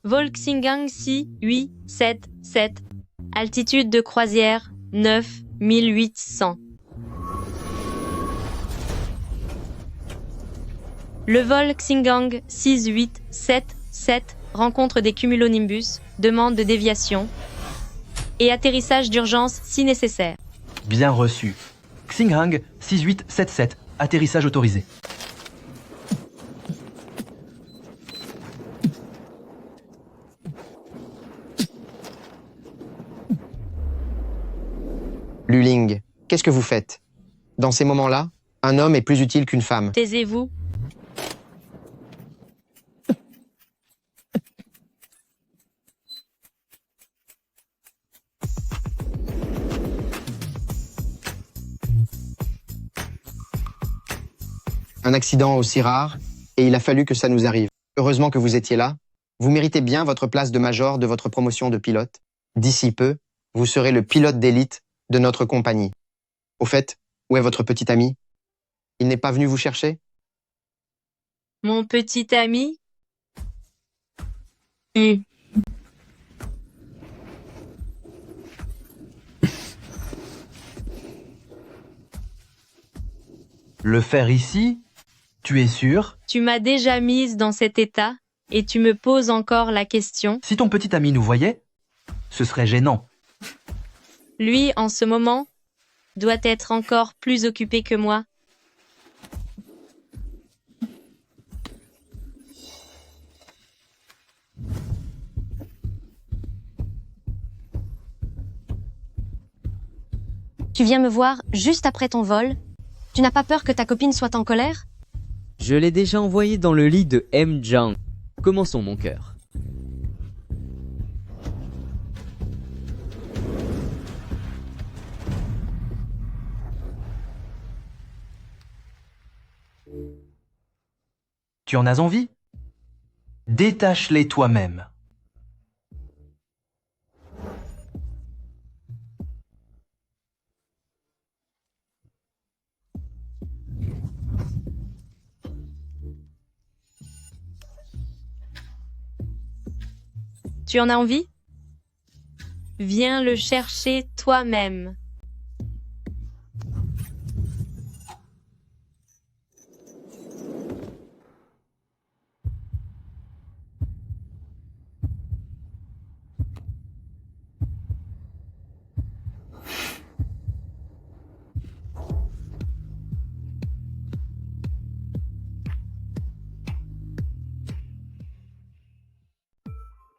Vol Xingang 6, 8, 7, 7. Altitude de croisière 9800. Le vol Xingang 6877 rencontre des cumulonimbus, demande de déviation et atterrissage d'urgence si nécessaire. Bien reçu. Xingang 6877, atterrissage autorisé. Luling, qu'est-ce que vous faites? Dans ces moments-là, un homme est plus utile qu'une femme. Taisez-vous. Un accident aussi rare, et il a fallu que ça nous arrive. Heureusement que vous étiez là. Vous méritez bien votre place de major de votre promotion de pilote. D'ici peu, vous serez le pilote d'élite de notre compagnie. Au fait, où est votre petit ami? Il n'est pas venu vous chercher? Mon petit ami? Le faire ici? Tu es sûr? Tu m'as déjà mise dans cet état et tu me poses encore la question. Si ton petit ami nous voyait, ce serait gênant. Lui, en ce moment, doit être encore plus occupé que moi. Tu viens me voir juste après ton vol? Tu n'as pas peur que ta copine soit en colère? Je l'ai déjà envoyé dans le lit de M. Jang. Commençons, mon cœur. Tu en as envie? Détache-les toi-même. Tu en as envie? Viens le chercher toi-même.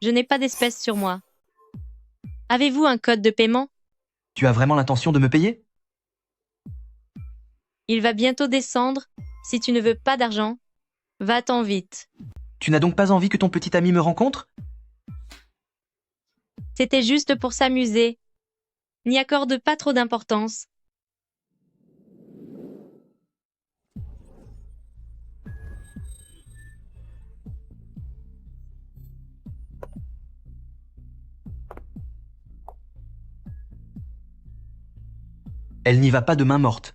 Je n'ai pas d'espèces sur moi. Avez-vous un code de paiement? Tu as vraiment l'intention de me payer? Il va bientôt descendre. Si tu ne veux pas d'argent, va-t'en vite. Tu n'as donc pas envie que ton petit ami me rencontre? C'était juste pour s'amuser. N'y accorde pas trop d'importance. Elle n'y va pas de main morte.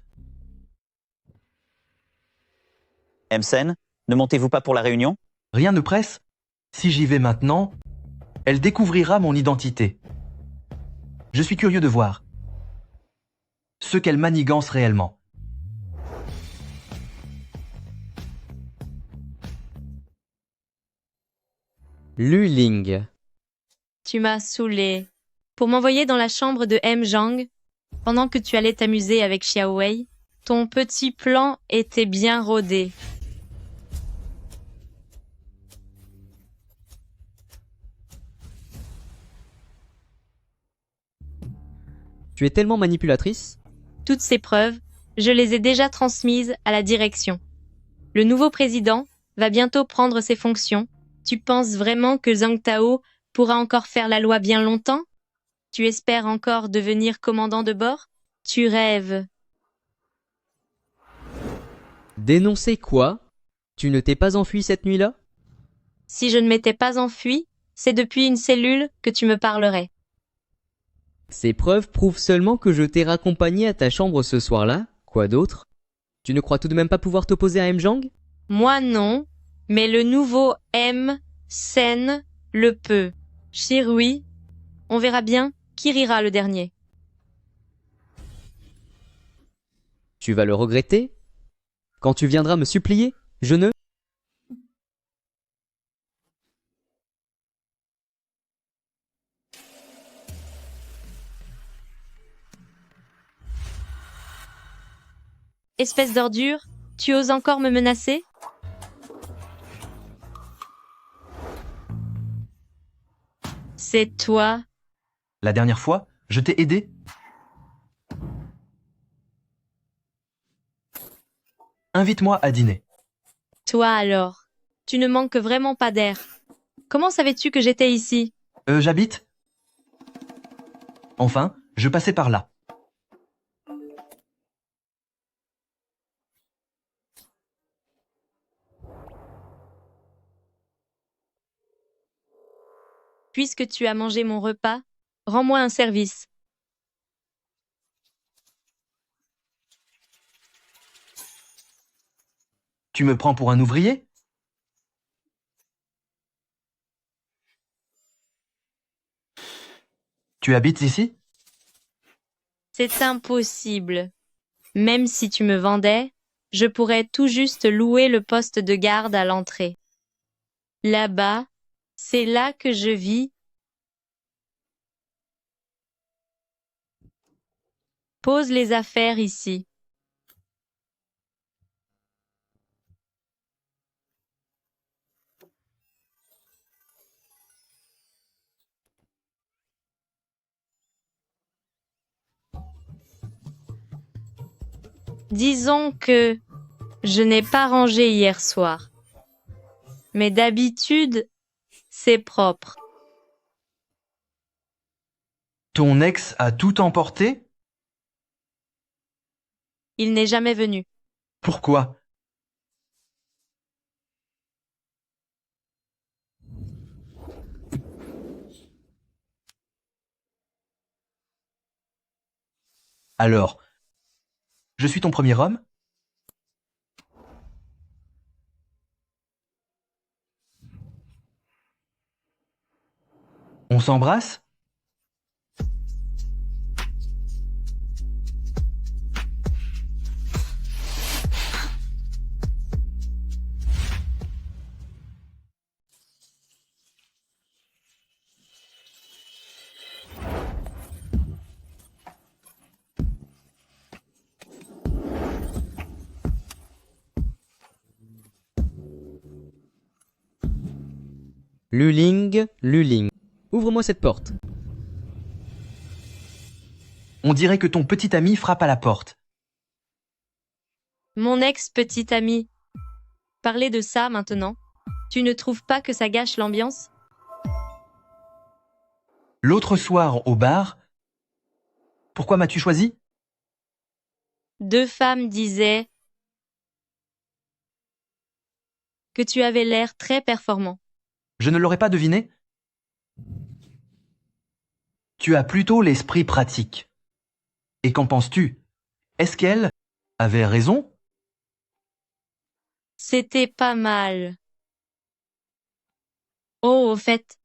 Emsen, ne montez-vous pas pour la réunion? Rien ne presse. Si j'y vais maintenant, elle découvrira mon identité. Je suis curieux de voir ce qu'elle manigance réellement. Luling. Tu m'as saoulé. Pour m'envoyer dans la chambre de M. Jang, pendant que tu allais t'amuser avec Xiao Wei, ton petit plan était bien rodé. Tu es tellement manipulatrice? Toutes ces preuves, je les ai déjà transmises à la direction. Le nouveau président va bientôt prendre ses fonctions. Tu penses vraiment que Zhang Tao pourra encore faire la loi bien longtemps? Tu espères encore devenir commandant de bord? Tu rêves. Dénoncer quoi? Tu ne t'es pas enfui cette nuit-là? Si je ne m'étais pas enfui, c'est depuis une cellule que tu me parlerais. Ces preuves prouvent seulement que je t'ai raccompagné à ta chambre ce soir-là. Quoi d'autre? Tu ne crois tout de même pas pouvoir t'opposer à M. Jang? Moi non, mais le nouveau M. Sen Le peu. Chir, oui. On verra bien qui rira le dernier. Tu vas le regretter? Quand tu viendras me supplier, je ne... Espèce d'ordure, tu oses encore me menacer? C'est toi. La dernière fois, je t'ai aidé. Invite-moi à dîner. Toi alors. Tu ne manques vraiment pas d'air. Comment savais-tu que j'étais ici? J'habite? Enfin, je passais par là. Puisque tu as mangé mon repas, rends-moi un service. Tu me prends pour un ouvrier? Tu habites ici? C'est impossible. Même si tu me vendais, je pourrais tout juste louer le poste de garde à l'entrée. Là-bas, c'est là que je vis. Pose les affaires ici. Disons que je n'ai pas rangé hier soir. Mais d'habitude, c'est propre. Ton ex a tout emporté? Il n'est jamais venu. Pourquoi? Alors, je suis ton premier homme? On s'embrasse? Luling, Luling. Ouvre-moi cette porte. On dirait que ton petit ami frappe à la porte. Mon ex-petit ami. Parlez de ça maintenant. Tu ne trouves pas que ça gâche l'ambiance? L'autre soir au bar, pourquoi m'as-tu choisi? Deux femmes disaient que tu avais l'air très performant. Je ne l'aurais pas deviné? Tu as plutôt l'esprit pratique. Et qu'en penses-tu? Est-ce qu'elle avait raison? C'était pas mal. Oh, au fait,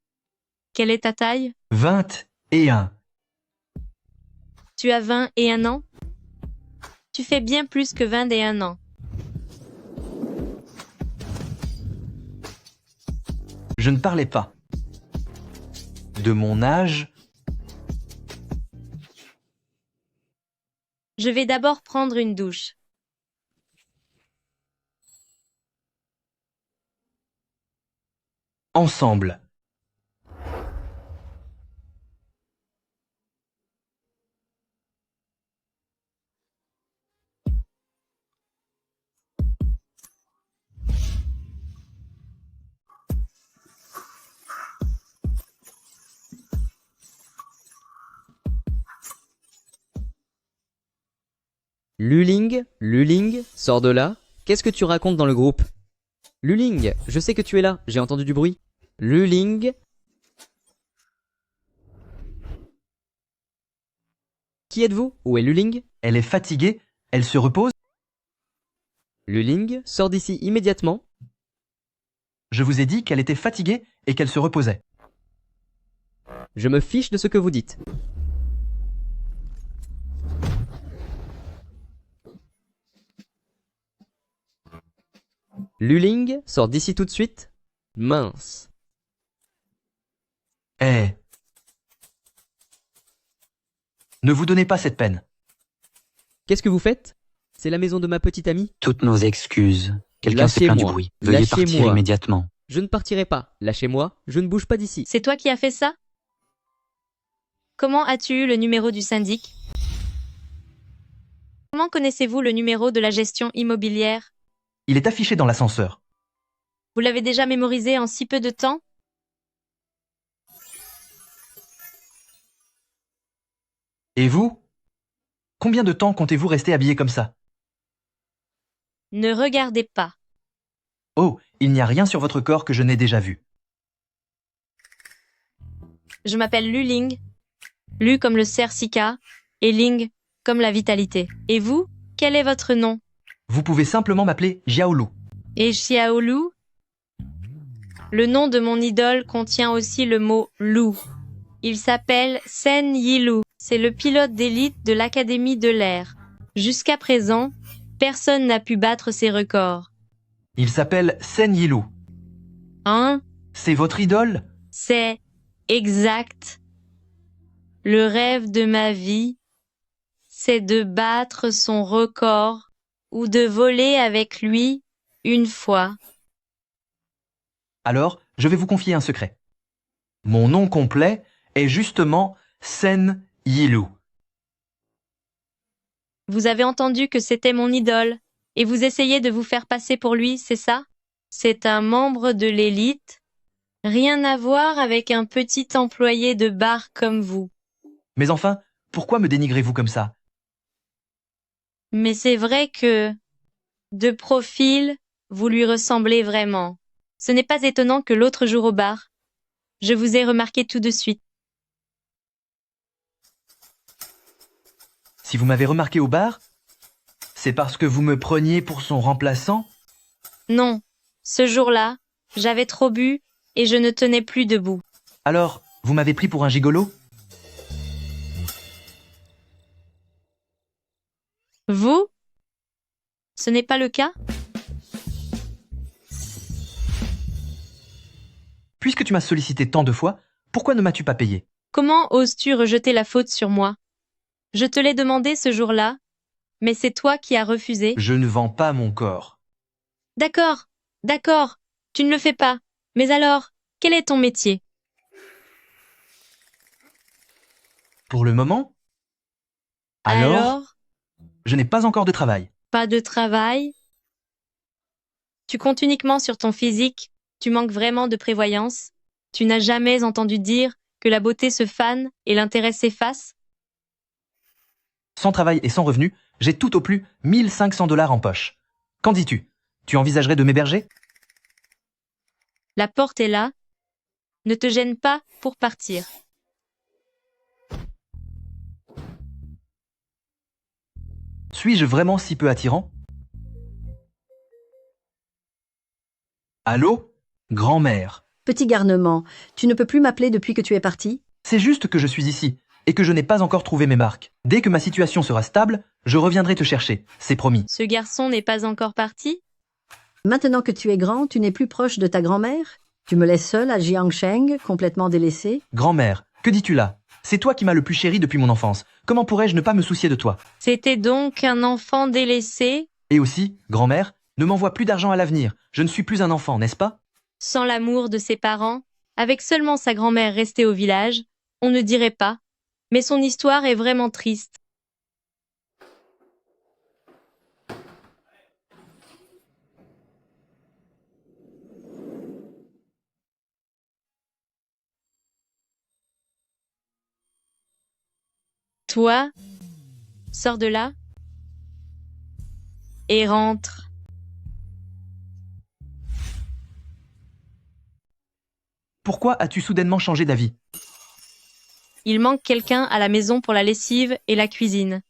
quelle est ta taille? 21. Tu as 21 ans? Tu fais bien plus que 21 ans. Je ne parlais pas de mon âge. Je vais d'abord prendre une douche. Ensemble. Luling, Luling, sors de là. Qu'est-ce que tu racontes dans le groupe? Luling, je sais que tu es là, j'ai entendu du bruit. Luling. Qui êtes-vous? Où est Luling? Elle est fatiguée, elle se repose. Luling, sors d'ici immédiatement. Je vous ai dit qu'elle était fatiguée et qu'elle se reposait. Je me fiche de ce que vous dites. Luling, sors d'ici tout de suite. Mince. Eh. Ne vous donnez pas cette peine. Qu'est-ce que vous faites? C'est la maison de ma petite amie? Toutes nos excuses. Quelqu'un s'est plaint du Lâchez-moi. bruit. Veuillez partir Lâchez-moi. immédiatement. Je ne partirai pas. Lâchez-moi, je ne bouge pas d'ici. C'est toi qui as fait ça? Comment as-tu eu le numéro du syndic? Comment connaissez-vous le numéro de la gestion immobilière? Il est affiché dans l'ascenseur. Vous l'avez déjà mémorisé en si peu de temps? Et vous? Combien de temps comptez-vous rester habillé comme ça? Ne regardez pas. Oh, il n'y a rien sur votre corps que je n'ai déjà vu. Je m'appelle Luling. Lu comme le cerf Sika et Ling comme la vitalité. Et vous? Quel est votre nom? Vous pouvez simplement m'appeler Xiaolu. Et Xiaolu? Le nom de mon idole contient aussi le mot loup. Il s'appelle Sen Yilu. C'est le pilote d'élite de l'Académie de l'air. Jusqu'à présent, personne n'a pu battre ses records. Il s'appelle Sen Yilu. Hein? C'est votre idole? C'est exact. Le rêve de ma vie, c'est de battre son record ou de voler avec lui une fois. Alors, je vais vous confier un secret. Mon nom complet est justement Sen Yilu. Vous avez entendu que c'était mon idole et vous essayez de vous faire passer pour lui, c'est ça? C'est un membre de l'élite. Rien à voir avec un petit employé de bar comme vous. Mais enfin, pourquoi me dénigrez-vous comme ça? Mais c'est vrai que, de profil, vous lui ressemblez vraiment. Ce n'est pas étonnant que l'autre jour au bar, je vous ai remarqué tout de suite. Si vous m'avez remarqué au bar, c'est parce que vous me preniez pour son remplaçant? Non, ce jour-là, j'avais trop bu et je ne tenais plus debout. Alors, vous m'avez pris pour un gigolo? Vous? Ce n'est pas le cas? Puisque tu m'as sollicité tant de fois, pourquoi ne m'as-tu pas payé? Comment oses-tu rejeter la faute sur moi? Je te l'ai demandé ce jour-là, mais c'est toi qui as refusé. Je ne vends pas mon corps. D'accord, d'accord, tu ne le fais pas. Mais alors, quel est ton métier? Pour le moment? Alors, je n'ai pas encore de travail. Pas de travail? Tu comptes uniquement sur ton physique, tu manques vraiment de prévoyance. Tu n'as jamais entendu dire que la beauté se fane et l'intérêt s'efface? Sans travail et sans revenu, j'ai tout au plus 1500 $ en poche. Qu'en dis-tu? Tu envisagerais de m'héberger? La porte est là. Ne te gêne pas pour partir. Suis-je vraiment si peu attirant? Allô? Grand-mère. Petit garnement, tu ne peux plus m'appeler depuis que tu es parti? C'est juste que je suis ici, et que je n'ai pas encore trouvé mes marques. Dès que ma situation sera stable, je reviendrai te chercher, c'est promis. Ce garçon n'est pas encore parti? Maintenant que tu es grand, tu n'es plus proche de ta grand-mère? Tu me laisses seule à Jiangsheng, complètement délaissée? Grand-mère, que dis-tu là? C'est toi qui m'as le plus chéri depuis mon enfance. Comment pourrais-je ne pas me soucier de toi? C'était donc un enfant délaissé? Et aussi, grand-mère, ne m'envoie plus d'argent à l'avenir. Je ne suis plus un enfant, n'est-ce pas? Sans l'amour de ses parents, avec seulement sa grand-mère restée au village, on ne dirait pas, mais son histoire est vraiment triste. Toi, sors de là et rentre. Pourquoi as-tu soudainement changé d'avis? Il manque quelqu'un à la maison pour la lessive et la cuisine.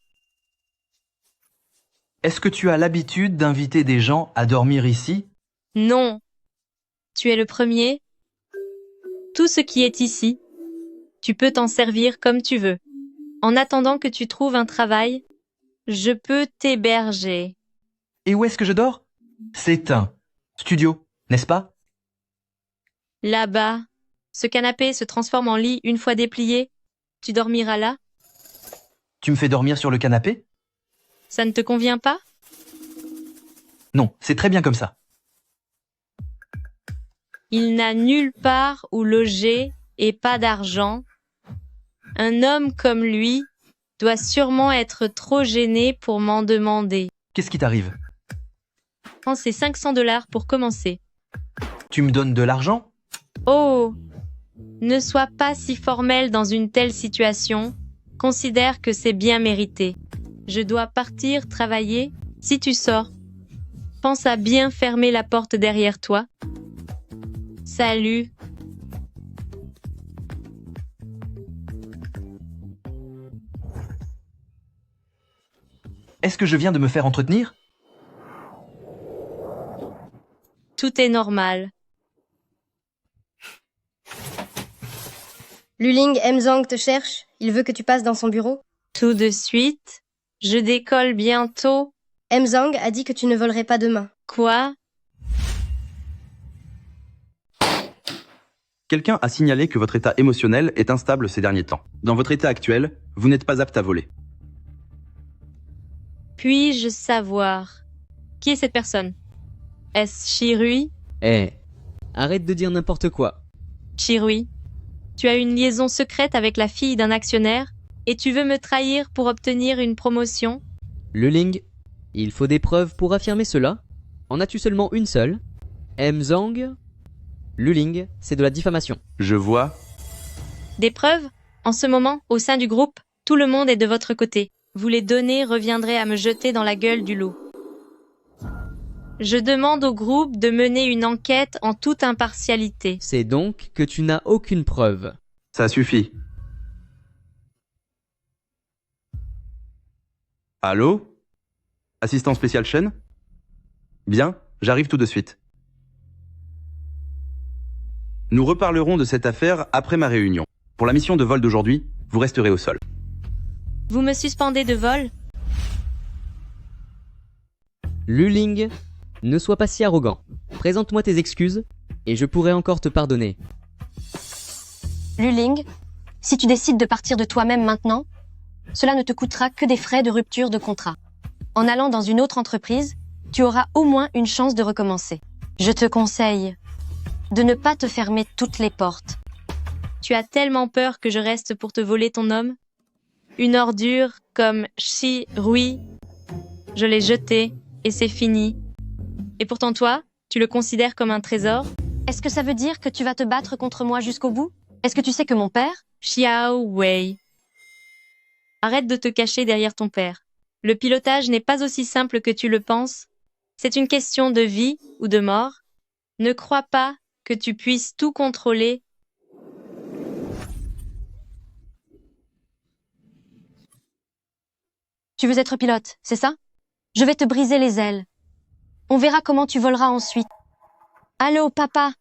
Est-ce que tu as l'habitude d'inviter des gens à dormir ici? Non. Tu es le premier. Tout ce qui est ici, Tu peux t'en servir comme tu veux. En attendant que tu trouves un travail, je peux t'héberger. Et où est-ce que je dors? C'est un studio, n'est-ce pas? Là-bas, ce canapé se transforme en lit une fois déplié. Tu dormiras là? Tu me fais dormir sur le canapé? Ça ne te convient pas? Non, c'est très bien comme ça. Il n'a nulle part où loger et pas d'argent. Un homme comme lui doit sûrement être trop gêné pour m'en demander. Qu'est-ce qui t'arrive? Prends ces $500 pour commencer. Tu me donnes de l'argent? Oh! Ne sois pas si formel dans une telle situation. Considère que c'est bien mérité. Je dois partir travailler. Si tu sors, pense à bien fermer la porte derrière toi. Salut! Est-ce que je viens de me faire entretenir? Tout est normal. Luling, Mzang te cherche. Il veut que tu passes dans son bureau. Tout de suite. Je décolle bientôt. Mzang a dit que tu ne volerais pas demain. Quoi? Quelqu'un a signalé que votre état émotionnel est instable ces derniers temps. Dans votre état actuel, vous n'êtes pas apte à voler. Puis-je savoir qui est cette personne? Est-ce Shirui? Arrête de dire n'importe quoi. Shirui, tu as une liaison secrète avec la fille d'un actionnaire et tu veux me trahir pour obtenir une promotion? Luling, il faut des preuves pour affirmer cela. En as-tu seulement une seule? Mzang? Luling, c'est de la diffamation. Je vois. Des preuves? En ce moment, au sein du groupe, tout le monde est de votre côté. Vous les donner reviendrait à me jeter dans la gueule du loup. Je demande au groupe de mener une enquête en toute impartialité. C'est donc que tu n'as aucune preuve. Ça suffit. Allô? Assistant spécial Shen? Bien, j'arrive tout de suite. Nous reparlerons de cette affaire après ma réunion. Pour la mission de vol d'aujourd'hui, vous resterez au sol. Vous me suspendez de vol? Luling, ne sois pas si arrogant. Présente-moi tes excuses, et je pourrai encore te pardonner. Luling, si tu décides de partir de toi-même maintenant, cela ne te coûtera que des frais de rupture de contrat. En allant dans une autre entreprise, tu auras au moins une chance de recommencer. Je te conseille de ne pas te fermer toutes les portes. Tu as tellement peur que je reste pour te voler ton homme? Une ordure comme Shirui, je l'ai jeté et c'est fini. Et pourtant toi, tu le considères comme un trésor? Est-ce que ça veut dire que tu vas te battre contre moi jusqu'au bout? Est-ce que tu sais que mon père... Xiao Wei. Arrête de te cacher derrière ton père. Le pilotage n'est pas aussi simple que tu le penses. C'est une question de vie ou de mort. Ne crois pas que tu puisses tout contrôler. Tu veux être pilote, c'est ça? Je vais te briser les ailes. On verra comment tu voleras ensuite. Allô, papa?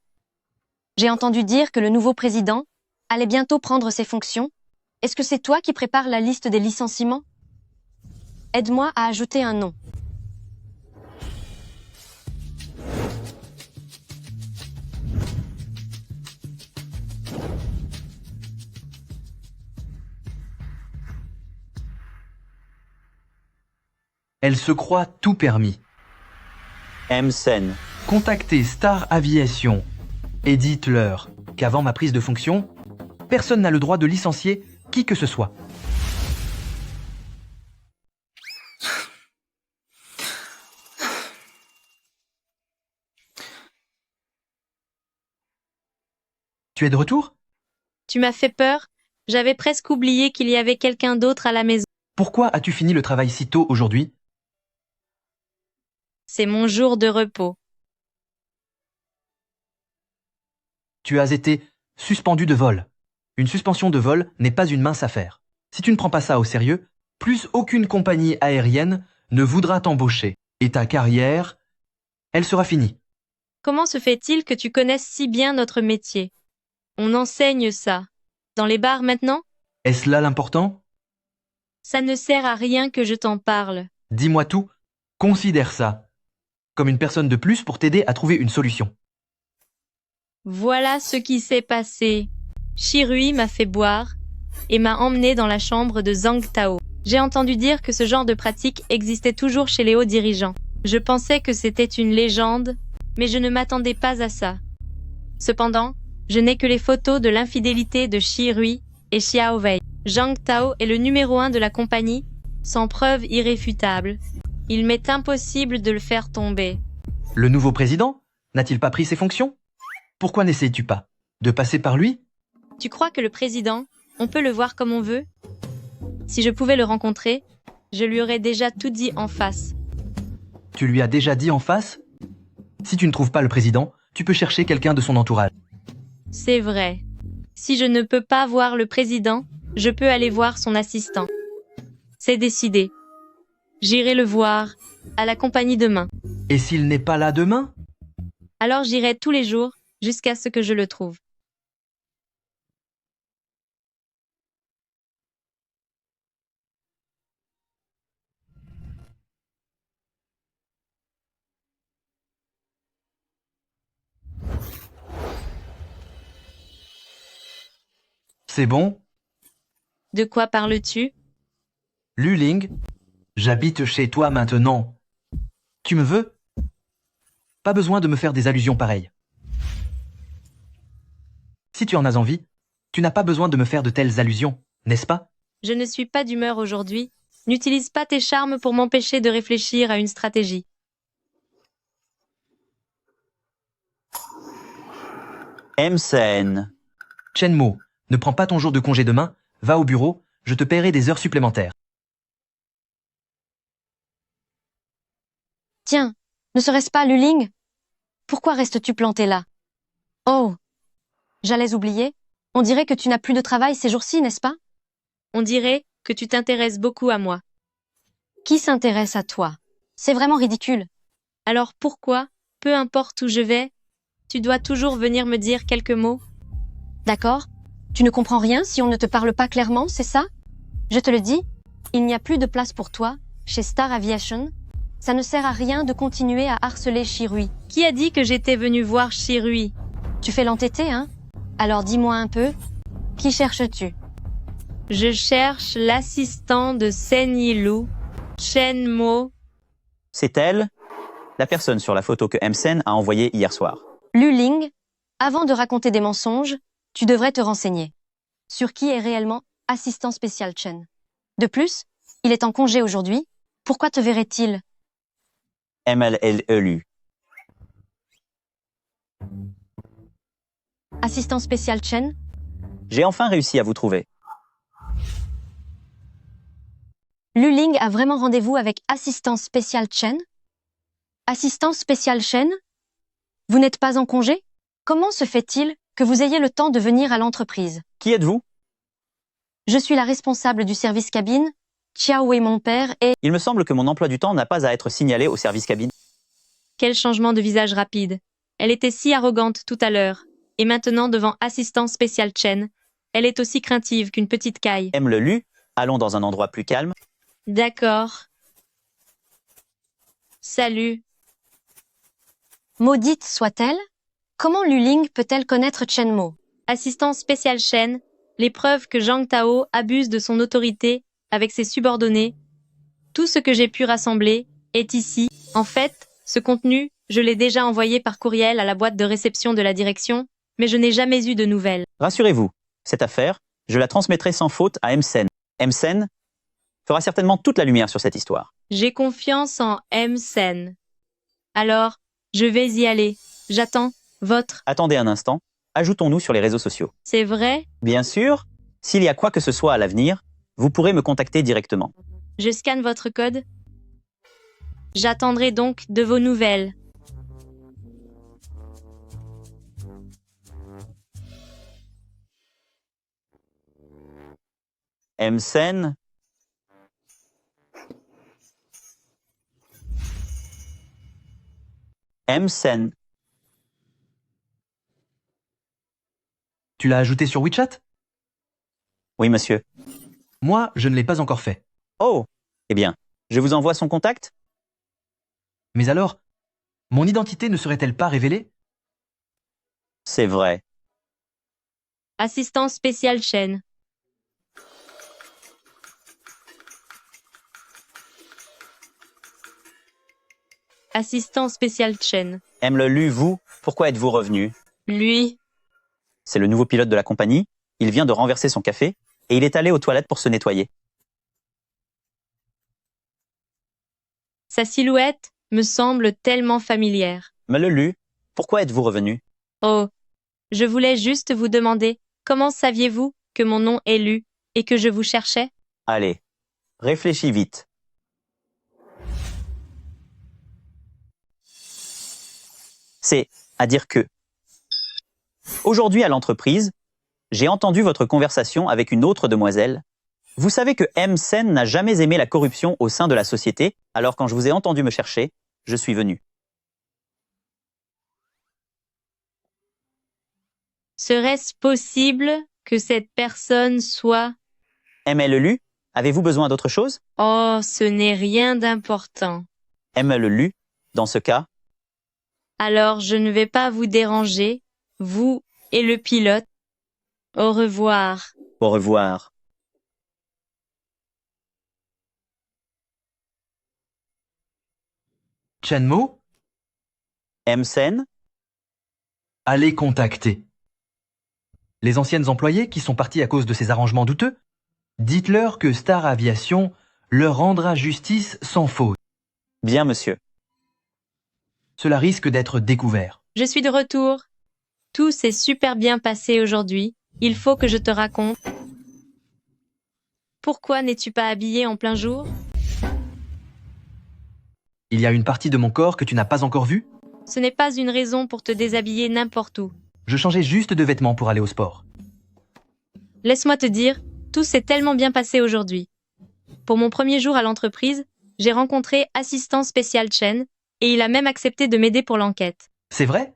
J'ai entendu dire que le nouveau président allait bientôt prendre ses fonctions. Est-ce que c'est toi qui prépares la liste des licenciements? Aide-moi à ajouter un nom. Elle se croit tout permis. Msen. Contactez Star Aviation et dites-leur qu'avant ma prise de fonction, personne n'a le droit de licencier qui que ce soit. Tu es de retour? Tu m'as fait peur. J'avais presque oublié qu'il y avait quelqu'un d'autre à la maison. Pourquoi as-tu fini le travail si tôt aujourd'hui? C'est mon jour de repos. Tu as été suspendu de vol. Une suspension de vol n'est pas une mince affaire. Si tu ne prends pas ça au sérieux, plus aucune compagnie aérienne ne voudra t'embaucher. Et ta carrière, elle sera finie. Comment se fait-il que tu connaisses si bien notre métier? On enseigne ça dans les bars maintenant? Est-ce là l'important? Ça ne sert à rien que je t'en parle. Dis-moi tout. Considère ça comme une personne de plus pour t'aider à trouver une solution. Voilà ce qui s'est passé. Shirui m'a fait boire et m'a emmené dans la chambre de Zhang Tao. J'ai entendu dire que ce genre de pratique existait toujours chez les hauts dirigeants. Je pensais que c'était une légende, mais je ne m'attendais pas à ça. Cependant, je n'ai que les photos de l'infidélité de Shirui et Xiao Wei. Zhang Tao est le numéro 1 de la compagnie, sans preuve irréfutable. Il m'est impossible de le faire tomber. Le nouveau président n'a-t-il pas pris ses fonctions? Pourquoi n'essayes-tu pas de passer par lui? Tu crois que le président, on peut le voir comme on veut? Si je pouvais le rencontrer, je lui aurais déjà tout dit en face. Tu lui as déjà dit en face? Si tu ne trouves pas le président, tu peux chercher quelqu'un de son entourage. C'est vrai. Si je ne peux pas voir le président, je peux aller voir son assistant. C'est décidé. J'irai le voir, à la compagnie demain. Et s'il n'est pas là demain? Alors j'irai tous les jours, jusqu'à ce que je le trouve. C'est bon? De quoi parles-tu? Luling, j'habite chez toi maintenant. Tu me veux? Pas besoin de me faire des allusions pareilles. Si tu en as envie, tu n'as pas besoin de me faire de telles allusions, n'est-ce pas? Je ne suis pas d'humeur aujourd'hui. N'utilise pas tes charmes pour m'empêcher de réfléchir à une stratégie. Msen. Chenmo, ne prends pas ton jour de congé demain, va au bureau, je te paierai des heures supplémentaires. Tiens, ne serait-ce pas Luling? Pourquoi restes-tu planté là? Oh, j'allais oublier. On dirait que tu n'as plus de travail ces jours-ci, n'est-ce pas? On dirait que tu t'intéresses beaucoup à moi. Qui s'intéresse à toi? C'est vraiment ridicule. Alors pourquoi, peu importe où je vais, tu dois toujours venir me dire quelques mots? D'accord? Tu ne comprends rien si on ne te parle pas clairement, c'est ça? Je te le dis, il n'y a plus de place pour toi, chez Star Aviation. Ça ne sert à rien de continuer à harceler Shirui. Qui a dit que j'étais venu voir Shirui? Tu fais l'entêté, hein? Alors dis-moi un peu, qui cherches-tu? Je cherche l'assistant de Sen Yilu, Chenmo. C'est elle, la personne sur la photo que Msen a envoyée hier soir. Luling, avant de raconter des mensonges, tu devrais te renseigner sur qui est réellement assistant spécial Chen. De plus, il est en congé aujourd'hui. Pourquoi te verrait-il? MLLELU. Assistant spécial Chen? J'ai enfin réussi à vous trouver. Luling a vraiment rendez-vous avec assistant spécial Chen? Assistant spécial Chen? Vous n'êtes pas en congé? Comment se fait-il que vous ayez le temps de venir à l'entreprise? Qui êtes-vous? Je suis la responsable du service cabine, Xiao Wei mon père et... Il me semble que mon emploi du temps n'a pas à être signalé au service cabine. Quel changement de visage rapide. Elle était si arrogante tout à l'heure. Et maintenant, devant assistant spécial Chen, elle est aussi craintive qu'une petite caille. MLELU, allons dans un endroit plus calme. D'accord. Salut. Maudite soit-elle? Comment Luling peut-elle connaître Chenmo? Assistant spécial Chen, les preuves que Zhang Tao abuse de son autorité avec ses subordonnés. Tout ce que j'ai pu rassembler est ici. En fait, ce contenu, je l'ai déjà envoyé par courriel à la boîte de réception de la direction, mais je n'ai jamais eu de nouvelles. Rassurez-vous, cette affaire, je la transmettrai sans faute à Msen. Msen fera certainement toute la lumière sur cette histoire. J'ai confiance en Msen. Alors, je vais y aller. J'attends votre... Attendez un instant, ajoutons-nous sur les réseaux sociaux. C'est vrai? Bien sûr, s'il y a quoi que ce soit à l'avenir, vous pourrez me contacter directement. Je scanne votre code. J'attendrai donc de vos nouvelles. Msen. Msen. Tu l'as ajouté sur WeChat? Oui, monsieur. Moi, je ne l'ai pas encore fait. Oh, eh bien, je vous envoie son contact? Mais alors, mon identité ne serait-elle pas révélée? C'est vrai. Assistant spécial Chen. Assistant spécial Chen. M. le Lu, vous, pourquoi êtes-vous revenu? Lui, C'est le nouveau pilote de la compagnie. Il vient de renverser son café et il est allé aux toilettes pour se nettoyer. sa silhouette me semble tellement familière. M. le Lu, pourquoi êtes-vous revenu? Oh, je voulais juste vous demander, comment saviez-vous que mon nom est Lu et que je vous cherchais? Allez, réfléchis vite. C'est à dire que aujourd'hui à l'entreprise, j'ai entendu votre conversation avec une autre demoiselle. Vous savez que M. Sen n'a jamais aimé la corruption au sein de la société, alors quand je vous ai entendu me chercher, je suis venu. Serait-ce possible que cette personne soit... M. le Lu, avez-vous besoin d'autre chose? Oh, ce n'est rien d'important. M. le Lu, dans ce cas, Alors je ne vais pas vous déranger, vous et le pilote. Au revoir. au revoir. Chen Mo, M. Sen, allez contacter les anciennes employées qui sont parties à cause de ces arrangements douteux. Dites-leur que Star Aviation leur rendra justice sans faute. bien monsieur. Cela risque d'être découvert. Je suis de retour. Tout s'est super bien passé aujourd'hui. Il faut que je te raconte. Pourquoi n'es-tu pas habillé en plein jour? Il y a une partie de mon corps que tu n'as pas encore vue? Ce n'est pas une raison pour te déshabiller n'importe où. Je changeais juste de vêtements pour aller au sport. Laisse-moi te dire, tout s'est tellement bien passé aujourd'hui. Pour mon premier jour à l'entreprise, j'ai rencontré assistant spécial Chen et il a même accepté de m'aider pour l'enquête. C'est vrai?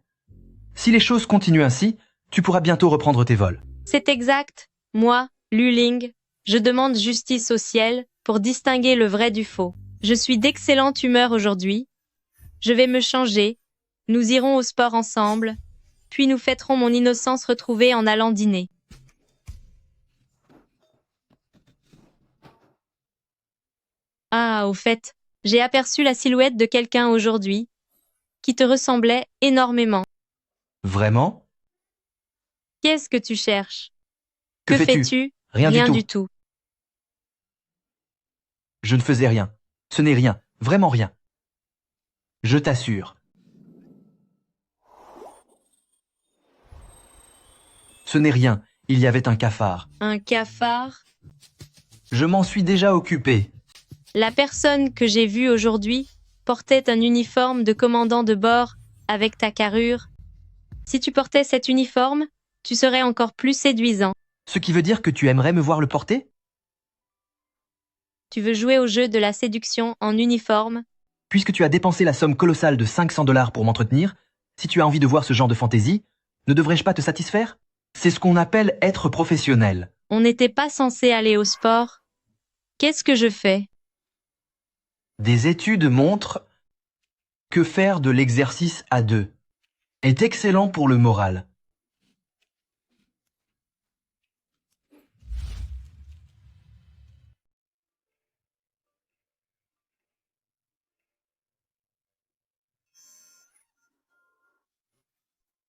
Si les choses continuent ainsi, tu pourras bientôt reprendre tes vols. C'est exact. Moi, Lu Ling, je demande justice au ciel pour distinguer le vrai du faux. Je suis d'excellente humeur aujourd'hui. Je vais me changer. Nous irons au sport ensemble. Puis nous fêterons mon innocence retrouvée en allant dîner. Ah, au fait, j'ai aperçu la silhouette de quelqu'un aujourd'hui qui te ressemblait énormément. Vraiment? Qu'est-ce que tu cherches? Que Que fais-tu? fais-tu? Rien du tout. du tout. Je ne faisais rien. Ce n'est rien. Vraiment rien. Je t'assure. Ce n'est rien. Il y avait un cafard. Un cafard? Je m'en suis déjà occupé. La personne que j'ai vue aujourd'hui portait un uniforme de commandant de bord avec ta carrure. Si tu portais cet uniforme, tu serais encore plus séduisant. Ce qui veut dire que tu aimerais me voir le porter? Tu veux jouer au jeu de la séduction en uniforme? Puisque tu as dépensé la somme colossale de 500 $ pour m'entretenir, si tu as envie de voir ce genre de fantaisie, ne devrais-je pas te satisfaire? C'est ce qu'on appelle être professionnel. On n'était pas censé aller au sport. Qu'est-ce que je fais? Des études montrent que faire de l'exercice à deux est excellent pour le moral.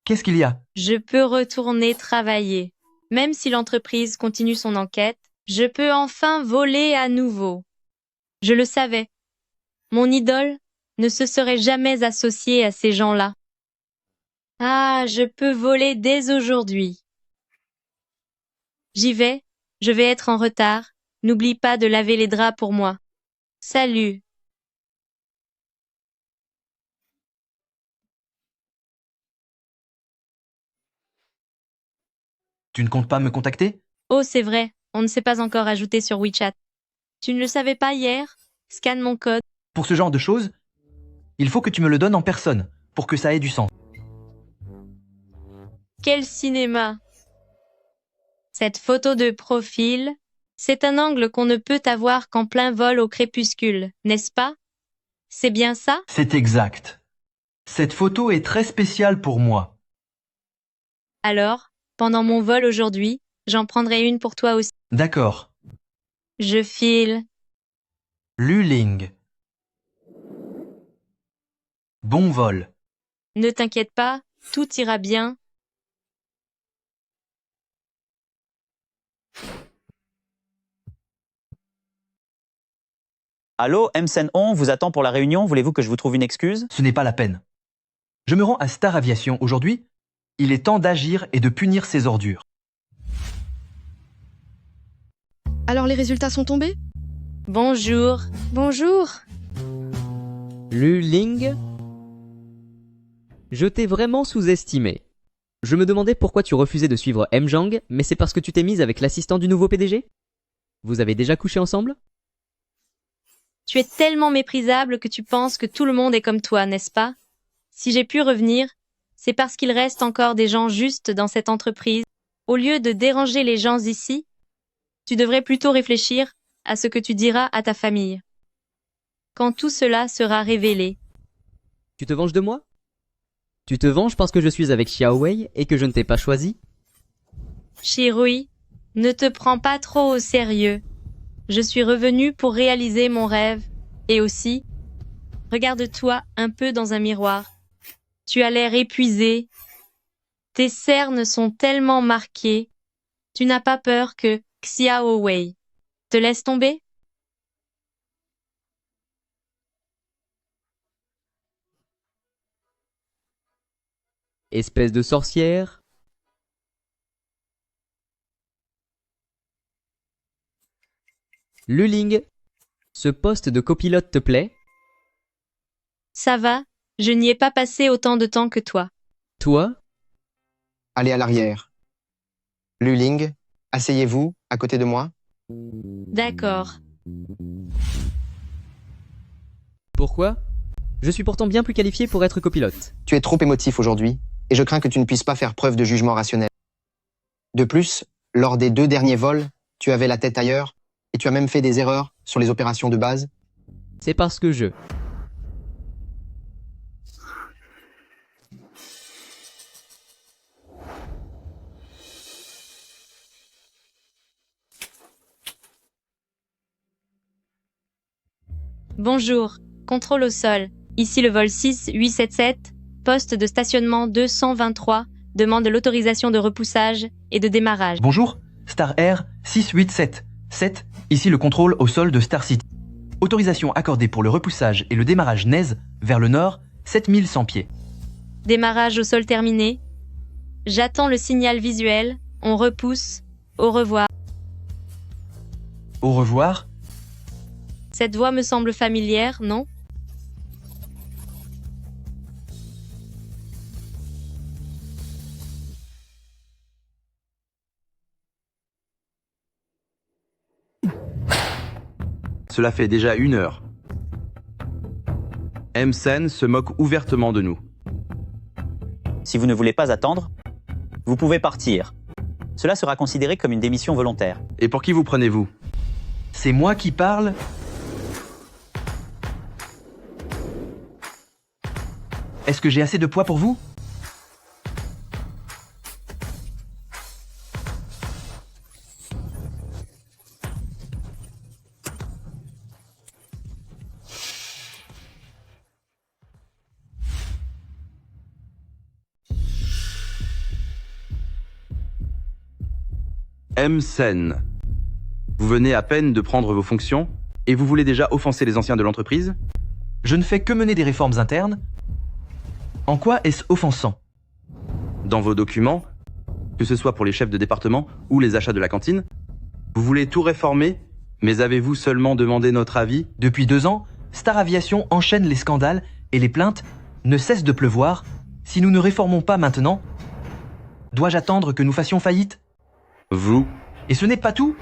Qu'est-ce qu'il y a? Je peux retourner travailler. Même si l'entreprise continue son enquête, je peux enfin voler à nouveau. Je le savais. Mon idole ne se serait jamais associée à ces gens-là. Ah, je peux voler dès aujourd'hui. J'y vais, je vais être en retard. N'oublie pas de laver les draps pour moi. Salut. Tu ne comptes pas me contacter? Oh, c'est vrai, on ne s'est pas encore ajouté sur WeChat. Tu ne le savais pas hier? Scanne mon code. Pour ce genre de choses, il faut que tu me le donnes en personne, pour que ça ait du sens. Quel cinéma! Cette photo de profil, c'est un angle qu'on ne peut avoir qu'en plein vol au crépuscule, n'est-ce pas? C'est bien ça? C'est exact. Cette photo est très spéciale pour moi. Alors, pendant mon vol aujourd'hui, j'en prendrai une pour toi aussi. D'accord. Je file. Luling. Bon vol. Ne t'inquiète pas, tout ira bien. Allô, Msen On vous attend pour la réunion, voulez-vous que je vous trouve une excuse? Ce n'est pas la peine. Je me rends à Star Aviation aujourd'hui. Il est temps d'agir et de punir ces ordures. Alors les résultats sont tombés? Bonjour. Bonjour. Luling, je t'ai vraiment sous-estimé. Je me demandais pourquoi tu refusais de suivre Mjang, mais c'est parce que tu t'es mise avec l'assistant du nouveau PDG? Vous avez déjà couché ensemble? Tu es tellement méprisable que tu penses que tout le monde est comme toi, n'est-ce pas? Si j'ai pu revenir, c'est parce qu'il reste encore des gens justes dans cette entreprise. Au lieu de déranger les gens ici, tu devrais plutôt réfléchir à ce que tu diras à ta famille. Quand tout cela sera révélé. Tu te venges de moi? Tu te venges parce que je suis avec Xiao Wei et que je ne t'ai pas choisi? Shirui, ne te prends pas trop au sérieux. Je suis revenue pour réaliser mon rêve. Et aussi, regarde-toi un peu dans un miroir. Tu as l'air épuisé. Tes cernes sont tellement marquées. Tu n'as pas peur que Xiao Wei te laisse tomber? Espèce de sorcière. Luling, ce poste de copilote te plaît? Ça va, je n'y ai pas passé autant de temps que toi. Toi? Allez à l'arrière. Luling, asseyez-vous à côté de moi. D'accord. Pourquoi? Je suis pourtant bien plus qualifié pour être copilote. Tu es trop émotif aujourd'hui, et je crains que tu ne puisses pas faire preuve de jugement rationnel. De plus, lors des 2 derniers vols, tu avais la tête ailleurs, et tu as même fait des erreurs sur les opérations de base. C'est parce que je... Bonjour, contrôle au sol. Ici le vol 6877, poste de stationnement 223, demande l'autorisation de repoussage et de démarrage. Bonjour, Star Air 6877. Ici le contrôle au sol de Star City. Autorisation accordée pour le repoussage et le démarrage NES vers le nord, 7100 pieds. Démarrage au sol terminé. J'attends le signal visuel. On repousse. Au revoir. Au revoir. Cette voix me semble familière, non? Cela fait déjà 1 heure. Msen se moque ouvertement de nous. Si vous ne voulez pas attendre, vous pouvez partir. Cela sera considéré comme une démission volontaire. Et pour qui vous prenez-vous? C'est moi qui parle? Est-ce que j'ai assez de poids pour vous? Msen, vous venez à peine de prendre vos fonctions et vous voulez déjà offenser les anciens de l'entreprise? Je ne fais que mener des réformes internes. En quoi est-ce offensant? Dans vos documents, que ce soit pour les chefs de département ou les achats de la cantine, vous voulez tout réformer, mais avez-vous seulement demandé notre avis? Depuis 2 ans, Star Aviation enchaîne les scandales et les plaintes ne cessent de pleuvoir. Si nous ne réformons pas maintenant, dois-je attendre que nous fassions faillite? Vous? Et ce n'est pas tout.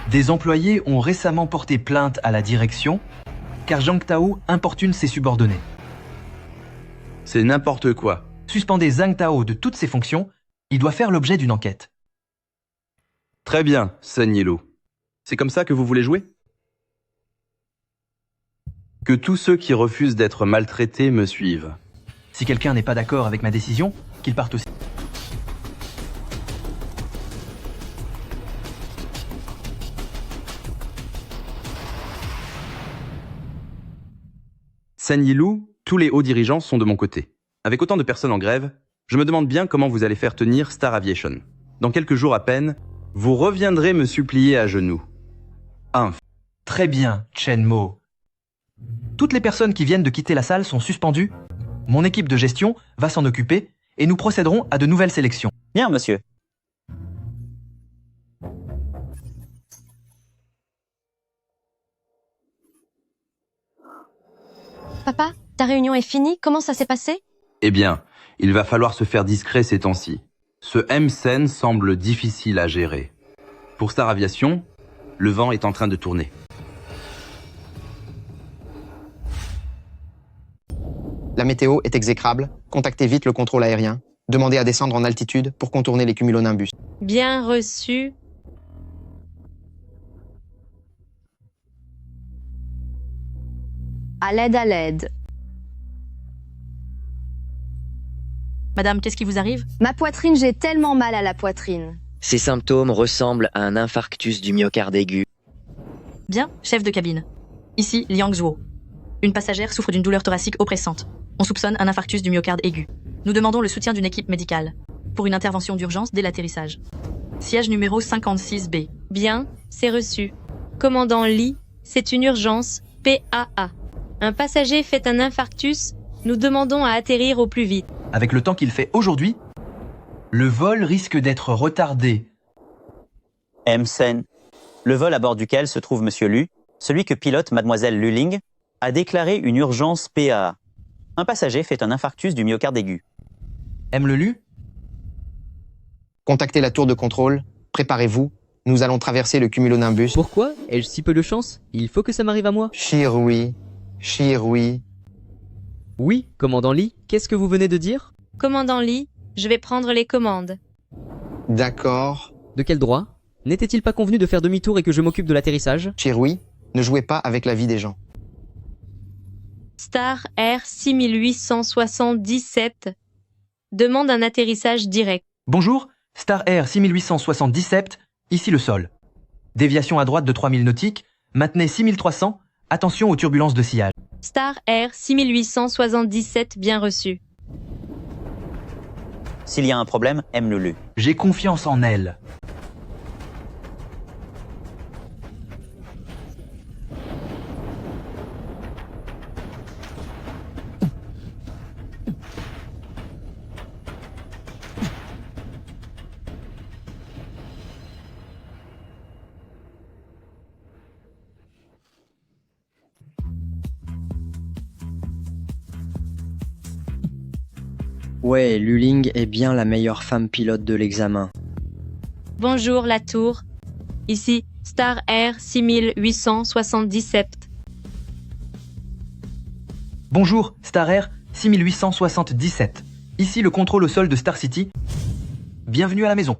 Des employés ont récemment porté plainte à la direction car Zhang Tao importune ses subordonnés. C'est n'importe quoi. Suspendez Zhang Tao de toutes ses fonctions, il doit faire l'objet d'une enquête. Très bien, Sun Yilou. C'est comme ça que vous voulez jouer? Que tous ceux qui refusent d'être maltraités me suivent. Si quelqu'un n'est pas d'accord avec ma décision, qu'il parte aussi. Sun Yilou, tous les hauts dirigeants sont de mon côté. Avec autant de personnes en grève, je me demande bien comment vous allez faire tenir Star Aviation. Dans quelques jours à peine, vous reviendrez me supplier à genoux. Très bien, Chen Mo. Toutes les personnes qui viennent de quitter la salle sont suspendues. Mon équipe de gestion va s'en occuper et nous procéderons à de nouvelles sélections. Bien, monsieur. Papa, ta réunion est finie? Comment ça s'est passé? Eh bien, il va falloir se faire discret ces temps-ci. Ce M-Sen semble difficile à gérer. Pour Star Aviation, le vent est en train de tourner. La météo est exécrable. Contactez vite le contrôle aérien. Demandez à descendre en altitude pour contourner les cumulonimbus. Bien reçu. À l'aide, à l'aide. Madame, qu'est-ce qui vous arrive? Ma poitrine, j'ai tellement mal à la poitrine. Ces symptômes ressemblent à un infarctus du myocarde aigu. Bien, chef de cabine. Ici, Liang Zhuo. Une passagère souffre d'une douleur thoracique oppressante. On soupçonne un infarctus du myocarde aigu. Nous demandons le soutien d'une équipe médicale pour une intervention d'urgence dès l'atterrissage. Siège numéro 56B. Bien, c'est reçu. Commandant Lee, c'est une urgence, PAA. Un passager fait un infarctus, nous demandons à atterrir au plus vite. Avec le temps qu'il fait aujourd'hui, le vol risque d'être retardé. M-Sen, le vol à bord duquel se trouve Monsieur Lu, celui que pilote Mademoiselle Luling, a déclaré une urgence PAA. Un passager fait un infarctus du myocarde aigu. M. le Lu? Contactez la tour de contrôle. Préparez-vous. Nous allons traverser le cumulonimbus. Pourquoi ai-je si peu de chance? Il faut que ça m'arrive à moi. Shirui. Shirui. Oui, commandant Lee, qu'est-ce que vous venez de dire? Commandant Lee, je vais prendre les commandes. D'accord. De quel droit? N'était-il pas convenu de faire demi-tour et que je m'occupe de l'atterrissage? Shirui, ne jouez pas avec la vie des gens. Star Air 6877 demande un atterrissage direct. Bonjour, Star Air 6877, ici le sol. Déviation à droite de 3000 nautiques, maintenez 6300, attention aux turbulences de sillage. Star Air 6877 bien reçu. S'il y a un problème, M. le Lu. J'ai confiance en elle. Ouais, Luling est bien la meilleure femme pilote de l'examen. Bonjour la tour. Ici Star Air 6877. Bonjour, Star Air 6877. Ici le contrôle au sol de Star City. Bienvenue à la maison.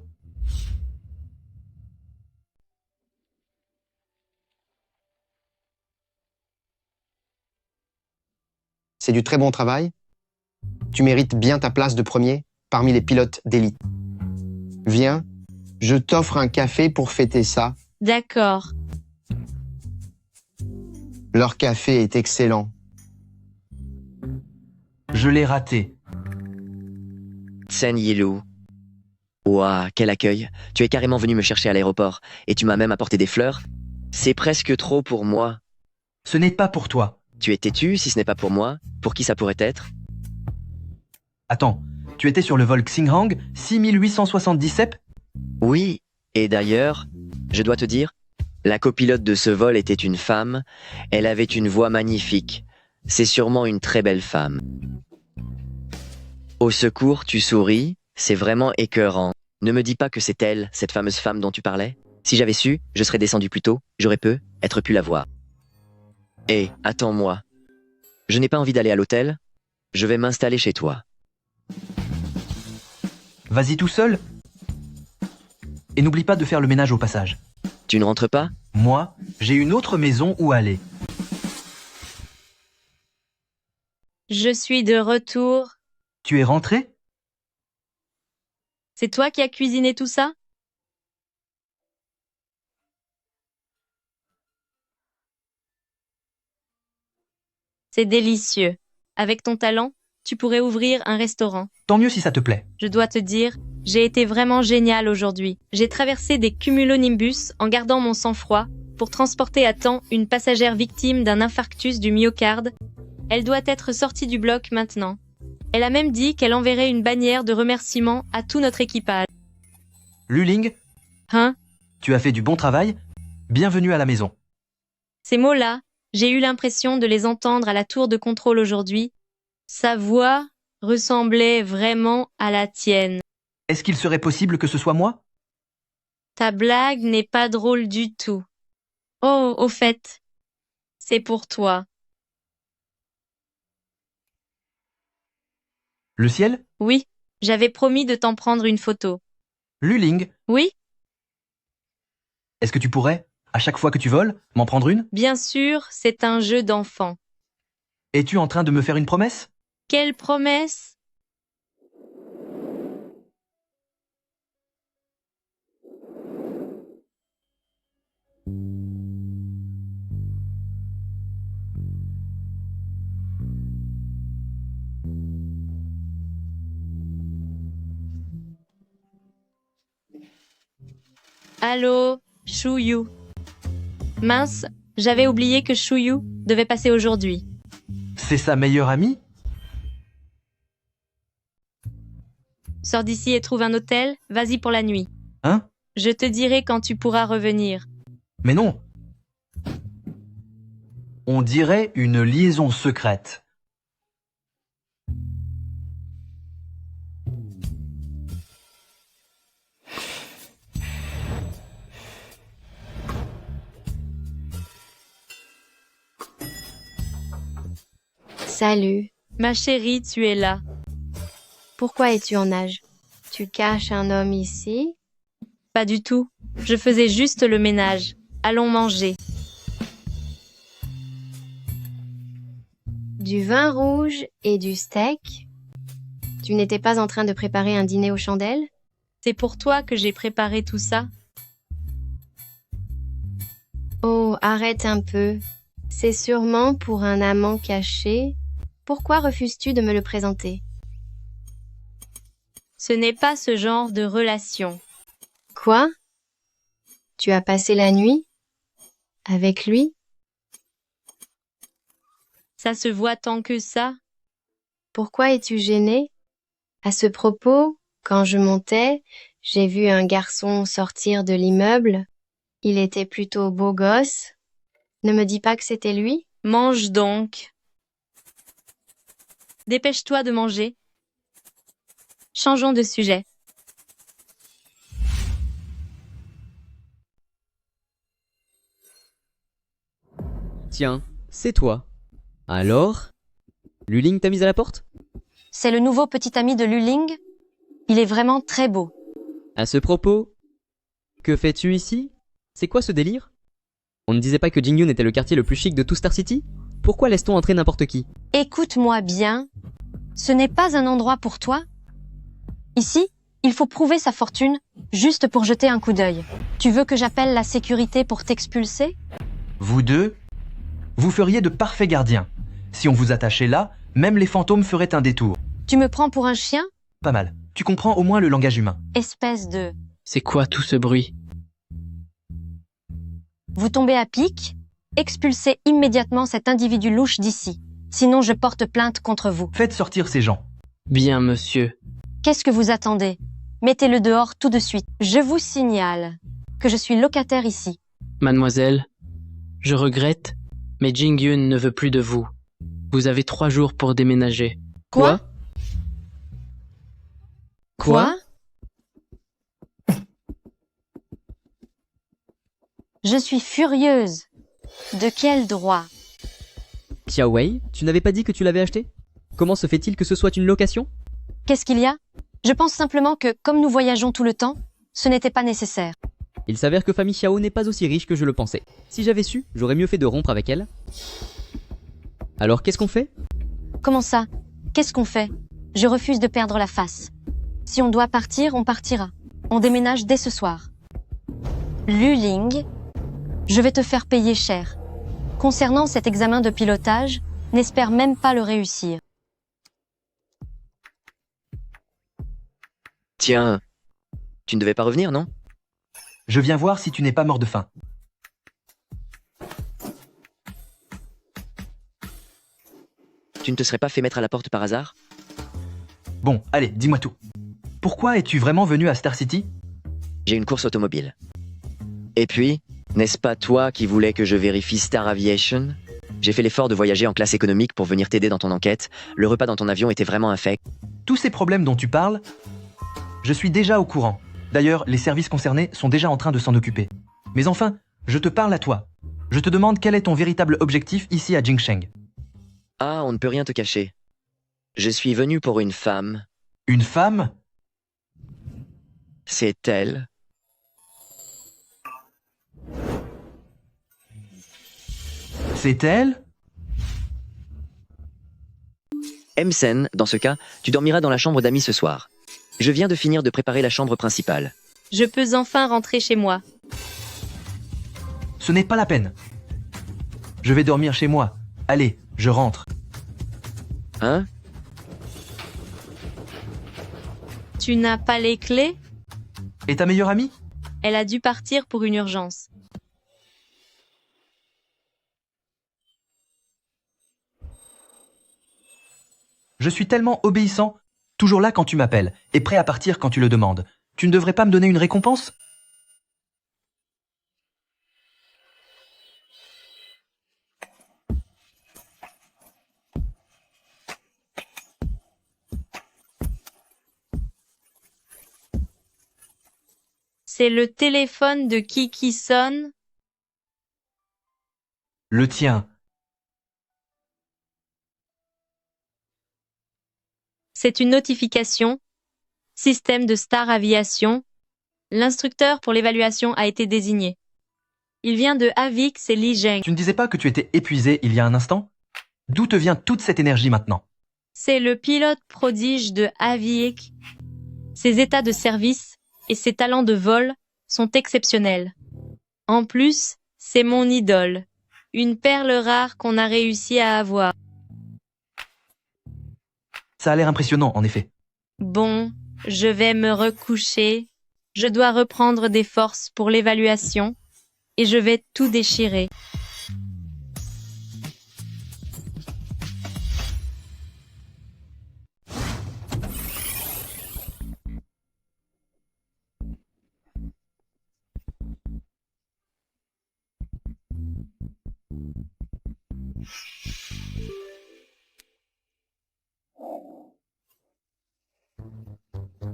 C'est du très bon travail. Tu mérites bien ta place de premier parmi les pilotes d'élite. Viens, je t'offre un café pour fêter ça. D'accord. Leur café est excellent. Je l'ai raté. Sun Yilou. Ouah, quel accueil. Tu es carrément venu me chercher à l'aéroport. Et tu m'as même apporté des fleurs. C'est presque trop pour moi. Ce n'est pas pour toi. Tu es têtu, si ce n'est pas pour moi. Pour qui ça pourrait être? Attends, tu étais sur le vol Xinghang 6877? Oui, et d'ailleurs, je dois te dire, la copilote de ce vol était une femme. Elle avait une voix magnifique. C'est sûrement une très belle femme. Au secours, tu souris. C'est vraiment écœurant. Ne me dis pas que c'est elle, cette fameuse femme dont tu parlais. Si j'avais su, je serais descendu plus tôt. J'aurais pu la voir. Hé, attends-moi. Je n'ai pas envie d'aller à l'hôtel. Je vais m'installer chez toi. Vas-y tout seul. Et n'oublie pas de faire le ménage au passage. Tu ne rentres pas? Moi, j'ai une autre maison où aller. Je suis de retour. Tu es rentré? C'est toi qui as cuisiné tout ça? C'est délicieux. Avec ton talent, tu pourrais ouvrir un restaurant. Tant mieux si ça te plaît. Je dois te dire, j'ai été vraiment génial aujourd'hui. J'ai traversé des cumulonimbus en gardant mon sang-froid pour transporter à temps une passagère victime d'un infarctus du myocarde. Elle doit être sortie du bloc maintenant. Elle a même dit qu'elle enverrait une bannière de remerciement à tout notre équipage. Luling, Hein? tu as fait du bon travail. Bienvenue à la maison. Ces mots-là, j'ai eu l'impression de les entendre à la tour de contrôle aujourd'hui. Sa voix ressemblait vraiment à la tienne. Est-ce qu'il serait possible que ce soit moi? Ta blague n'est pas drôle du tout. Oh, au fait, c'est pour toi. Le ciel? Oui, j'avais promis de t'en prendre une photo. Luling, Oui, est-ce que tu pourrais, à chaque fois que tu voles, m'en prendre une? bien sûr, c'est un jeu d'enfant. Es-tu en train de me faire une promesse? Quelle promesse? Allô, Shuyu. Mince, j'avais oublié que Shuyu devait passer aujourd'hui. C'est sa meilleure amie? Sors d'ici et trouve un hôtel, vas-y pour la nuit. Hein? Je te dirai quand tu pourras revenir. Mais non. On dirait une liaison secrète. Salut. Ma chérie, tu es là. Pourquoi es-tu en nage? Tu caches un homme ici? Pas du tout. Je faisais juste le ménage. Allons manger. Du vin rouge et du steak? Tu n'étais pas en train de préparer un dîner aux chandelles? C'est pour toi que j'ai préparé tout ça. Oh, arrête un peu. C'est sûrement pour un amant caché. Pourquoi refuses-tu de me le présenter? Ce n'est pas ce genre de relation. Quoi? Tu as passé la nuit? Avec lui? Ça se voit tant que ça. Pourquoi es-tu gêné? À ce propos, quand je montais, j'ai vu un garçon sortir de l'immeuble. Il était plutôt beau gosse. Ne me dis pas que c'était lui? Mange donc. Dépêche-toi de manger. Changeons de sujet. Tiens, c'est toi. Alors? Luling t'a mise à la porte? C'est le nouveau petit ami de Luling. Il est vraiment très beau. À ce propos, que fais-tu ici? C'est quoi ce délire? On ne disait pas que Jingyun était le quartier le plus chic de tout Star City? Pourquoi laisse-t-on entrer n'importe qui? Écoute-moi bien. Ce n'est pas un endroit pour toi. Ici, il faut prouver sa fortune juste pour jeter un coup d'œil. Tu veux que j'appelle la sécurité pour t'expulser? Vous deux, vous feriez de parfaits gardiens. Si on vous attachait là, même les fantômes feraient un détour. Tu me prends pour un chien? Pas mal. Tu comprends au moins le langage humain. Espèce de... C'est quoi tout ce bruit? Vous tombez à pic? Expulsez immédiatement cet individu louche d'ici. Sinon, je porte plainte contre vous. Faites sortir ces gens. Bien, monsieur. Qu'est-ce que vous attendez? Mettez-le dehors tout de suite. Je vous signale que je suis locataire ici. Mademoiselle, je regrette, mais Jingyun ne veut plus de vous. Vous avez 3 jours pour déménager. Quoi? Je suis furieuse. De quel droit? Xiao Wei, tu n'avais pas dit que tu l'avais acheté? Comment se fait-il que ce soit une location? Qu'est-ce qu'il y a? Je pense simplement que, comme nous voyageons tout le temps, Ce n'était pas nécessaire. Il s'avère que famille Xiao n'est pas aussi riche que je le pensais. Si j'avais su, j'aurais mieux fait de rompre avec elle. Alors qu'est-ce qu'on fait? Comment ça? Qu'est-ce qu'on fait? Je refuse de perdre la face. Si on doit partir, on partira. On déménage dès ce soir. Lu Ling, je vais te faire payer cher. Concernant cet examen de pilotage, n'espère même pas le réussir. Tiens, tu ne devais pas revenir, non? Je viens voir si tu n'es pas mort de faim. Tu ne te serais pas fait mettre à la porte par hasard? Bon, allez, dis-moi tout. Pourquoi es-tu vraiment venu à Star City? J'ai une course automobile. Et puis, n'est-ce pas toi qui voulais que je vérifie Star Aviation? J'ai fait l'effort de voyager en classe économique pour venir t'aider dans ton enquête. Le repas dans ton avion était vraiment infect. Tous ces problèmes dont tu parles, je suis déjà au courant. D'ailleurs, les services concernés sont déjà en train de s'en occuper. Mais enfin, je te parle à toi. Je te demande quel est ton véritable objectif ici à Jingsheng. Ah, on ne peut rien te cacher. Je suis venu pour une femme. Une femme? C'est elle. C'est elle? Msen, dans ce cas, tu dormiras dans la chambre d'amis ce soir. Je viens de finir de préparer la chambre principale. Je peux enfin rentrer chez moi. Ce n'est pas la peine. Je vais dormir chez moi. Allez, je rentre. Hein? Tu n'as pas les clés? Et ta meilleure amie? Elle a dû partir pour une urgence. Je suis tellement obéissant, toujours là quand tu m'appelles, et prêt à partir quand tu le demandes. Tu ne devrais pas me donner une récompense? C'est le téléphone de qui sonne? Le tien. C'est une notification. Système de Star Aviation. L'instructeur pour l'évaluation a été désigné. Il vient de Avix et Li Zheng. Tu ne disais pas que tu étais épuisé il y a un instant? D'où te vient toute cette énergie maintenant? C'est le pilote prodige de Avix. Ses états de service et ses talents de vol sont exceptionnels. En plus, c'est mon idole. Une perle rare qu'on a réussi à avoir. Ça a l'air impressionnant, en effet. Bon, je vais me recoucher. Je dois reprendre des forces pour l'évaluation. Et je vais tout déchirer.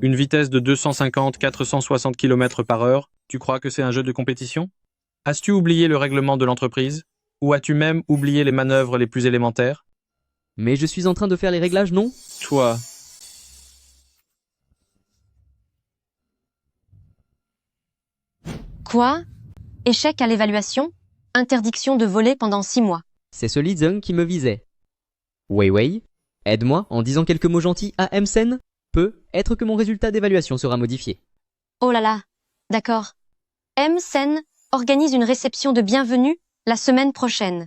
Une vitesse de 250-460 km/h, tu crois que c'est un jeu de compétition? As-tu oublié le règlement de l'entreprise? Ou as-tu même oublié les manœuvres les plus élémentaires? Mais je suis en train de faire les réglages, non? Toi. Quoi? Échec à l'évaluation? Interdiction de voler pendant 6 mois. C'est ce Li Zheng qui me visait. Wei Wei, aide-moi en disant quelques mots gentils à Msen. Peut être que mon résultat d'évaluation sera modifié. Oh là là, d'accord. Sen organise une réception de bienvenue la semaine prochaine.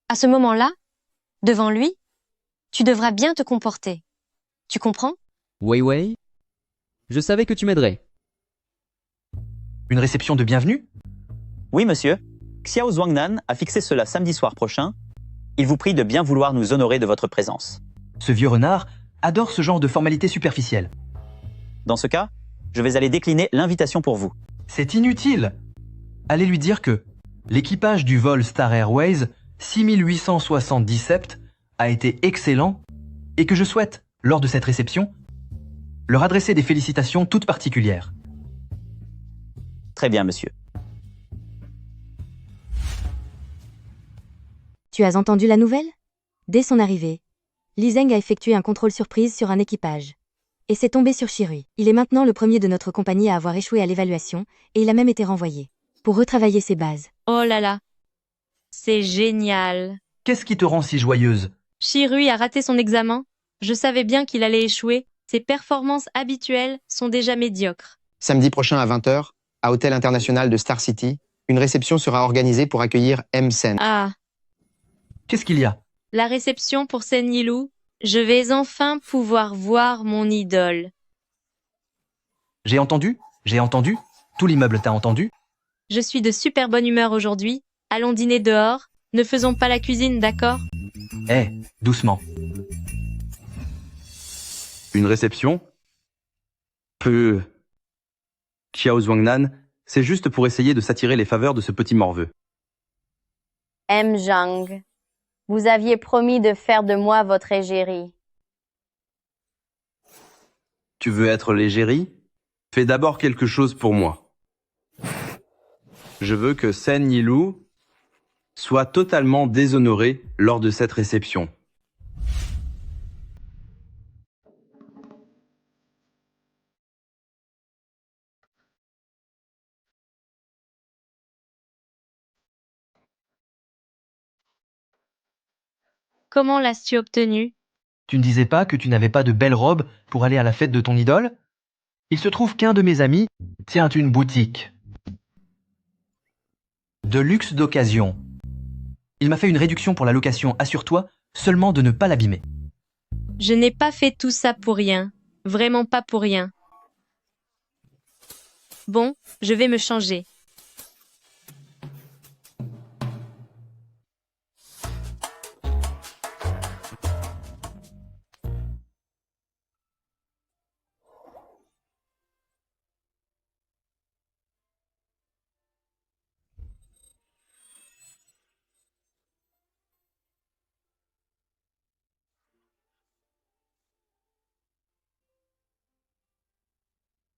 À ce moment-là, devant lui, tu devras bien te comporter. Tu comprends? Wei Wei, je savais que tu m'aiderais. Une réception de bienvenue? Oui, monsieur. Xiao Zhuangnan a fixé cela samedi soir prochain. Il vous prie de bien vouloir nous honorer de votre présence. Ce vieux renard adore ce genre de formalités superficielles. Dans ce cas, je vais aller décliner l'invitation pour vous. C'est inutile. Allez lui dire que l'équipage du vol Star Airways 6877 a été excellent et que je souhaite, lors de cette réception, leur adresser des félicitations toutes particulières. Très bien, monsieur. Tu as entendu la nouvelle? Dès son arrivée, Li Zheng a effectué un contrôle surprise sur un équipage. Et c'est tombé sur Shirui. Il est maintenant le premier de notre compagnie à avoir échoué à l'évaluation, et il a même été renvoyé. Pour retravailler ses bases. Oh là là. C'est génial. Qu'est-ce qui te rend si joyeuse? Shirui a raté son examen. Je savais bien qu'il allait échouer. Ses performances habituelles sont déjà médiocres. Samedi prochain à 20h, à Hôtel International de Star City, une réception sera organisée pour accueillir M. Sen. Ah, Qu'est-ce qu'il y a? la réception pour Sen Yilou. Je vais enfin pouvoir voir mon idole. J'ai entendu? Tout l'immeuble t'a entendu? Je suis de super bonne humeur aujourd'hui. Allons dîner dehors. Ne faisons pas la cuisine, d'accord? Doucement. Une réception? Xiao Zhuangnan, c'est juste pour essayer de s'attirer les faveurs de ce petit morveux. M. Zhang, vous aviez promis de faire de moi votre égérie. Tu veux être l'égérie? Fais d'abord quelque chose pour moi. Je veux que Sen Yilou soit totalement déshonoré lors de cette réception. Comment l'as-tu obtenu? Tu ne disais pas que tu n'avais pas de belle robe pour aller à la fête de ton idole? Il se trouve qu'un de mes amis tient une boutique. De luxe d'occasion. Il m'a fait une réduction pour la location, assure-toi seulement de ne pas l'abîmer. Je n'ai pas fait tout ça pour rien. Vraiment pas pour rien. Bon, je vais me changer.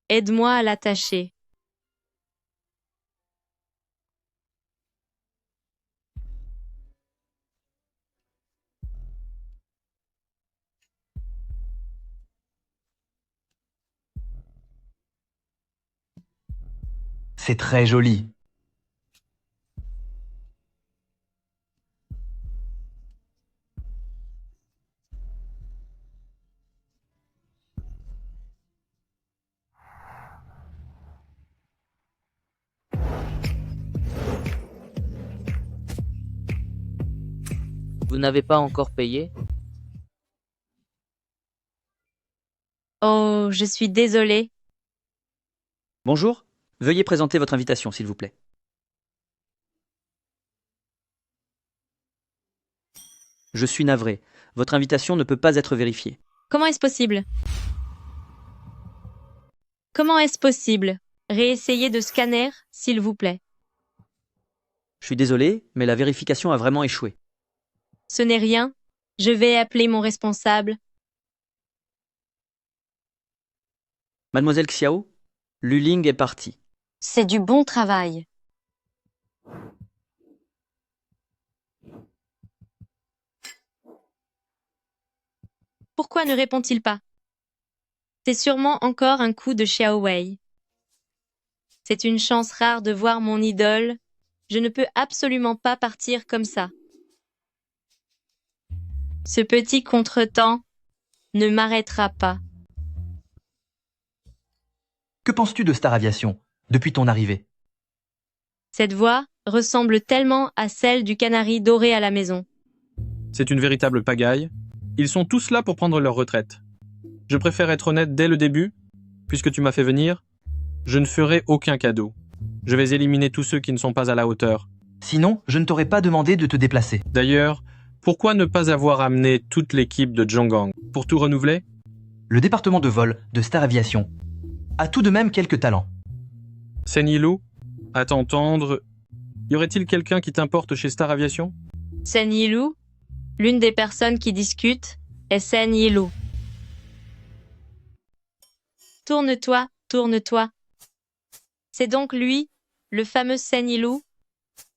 Aide-moi à l'attacher. C'est très joli. Vous n'avez pas encore payé? Oh, je suis désolée. Bonjour, veuillez présenter votre invitation, s'il vous plaît. Je suis navré. Votre invitation ne peut pas être vérifiée. Comment est-ce possible? Comment est-ce possible? Réessayez de scanner, s'il vous plaît. Je suis désolé, mais la vérification a vraiment échoué. Ce n'est rien. Je vais appeler mon responsable. Mademoiselle Xiao, Luling est partie. C'est du bon travail. Pourquoi ne répond-il pas? C'est sûrement encore un coup de Xiao Wei. C'est une chance rare de voir mon idole. Je ne peux absolument pas partir comme ça. Ce petit contretemps ne m'arrêtera pas. Que penses-tu de Star Aviation depuis ton arrivée? Cette voix ressemble tellement à celle du canari doré à la maison. C'est une véritable pagaille. Ils sont tous là pour prendre leur retraite. Je préfère être honnête dès le début. Puisque tu m'as fait venir, je ne ferai aucun cadeau. Je vais éliminer tous ceux qui ne sont pas à la hauteur. Sinon, je ne t'aurais pas demandé de te déplacer. D'ailleurs, pourquoi ne pas avoir amené toute l'équipe de Zhonggang pour tout renouveler? Le département de vol de Star Aviation a tout de même quelques talents. Sen Yilou, à t'entendre, y aurait-il quelqu'un qui t'importe chez Star Aviation? Sen Yilou, l'une des personnes qui discutent, est Sen Yilou. Tourne-toi, tourne-toi. C'est donc lui, le fameux Sen Yilou.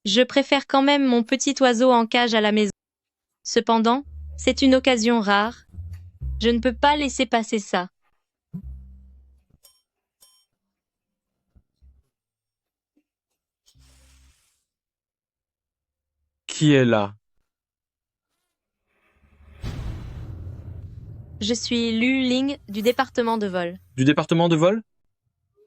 Je préfère quand même mon petit oiseau en cage à la maison. Cependant, c'est une occasion rare. Je ne peux pas laisser passer ça. Qui est là? Je suis Lu Ling du département de vol. Du département de vol?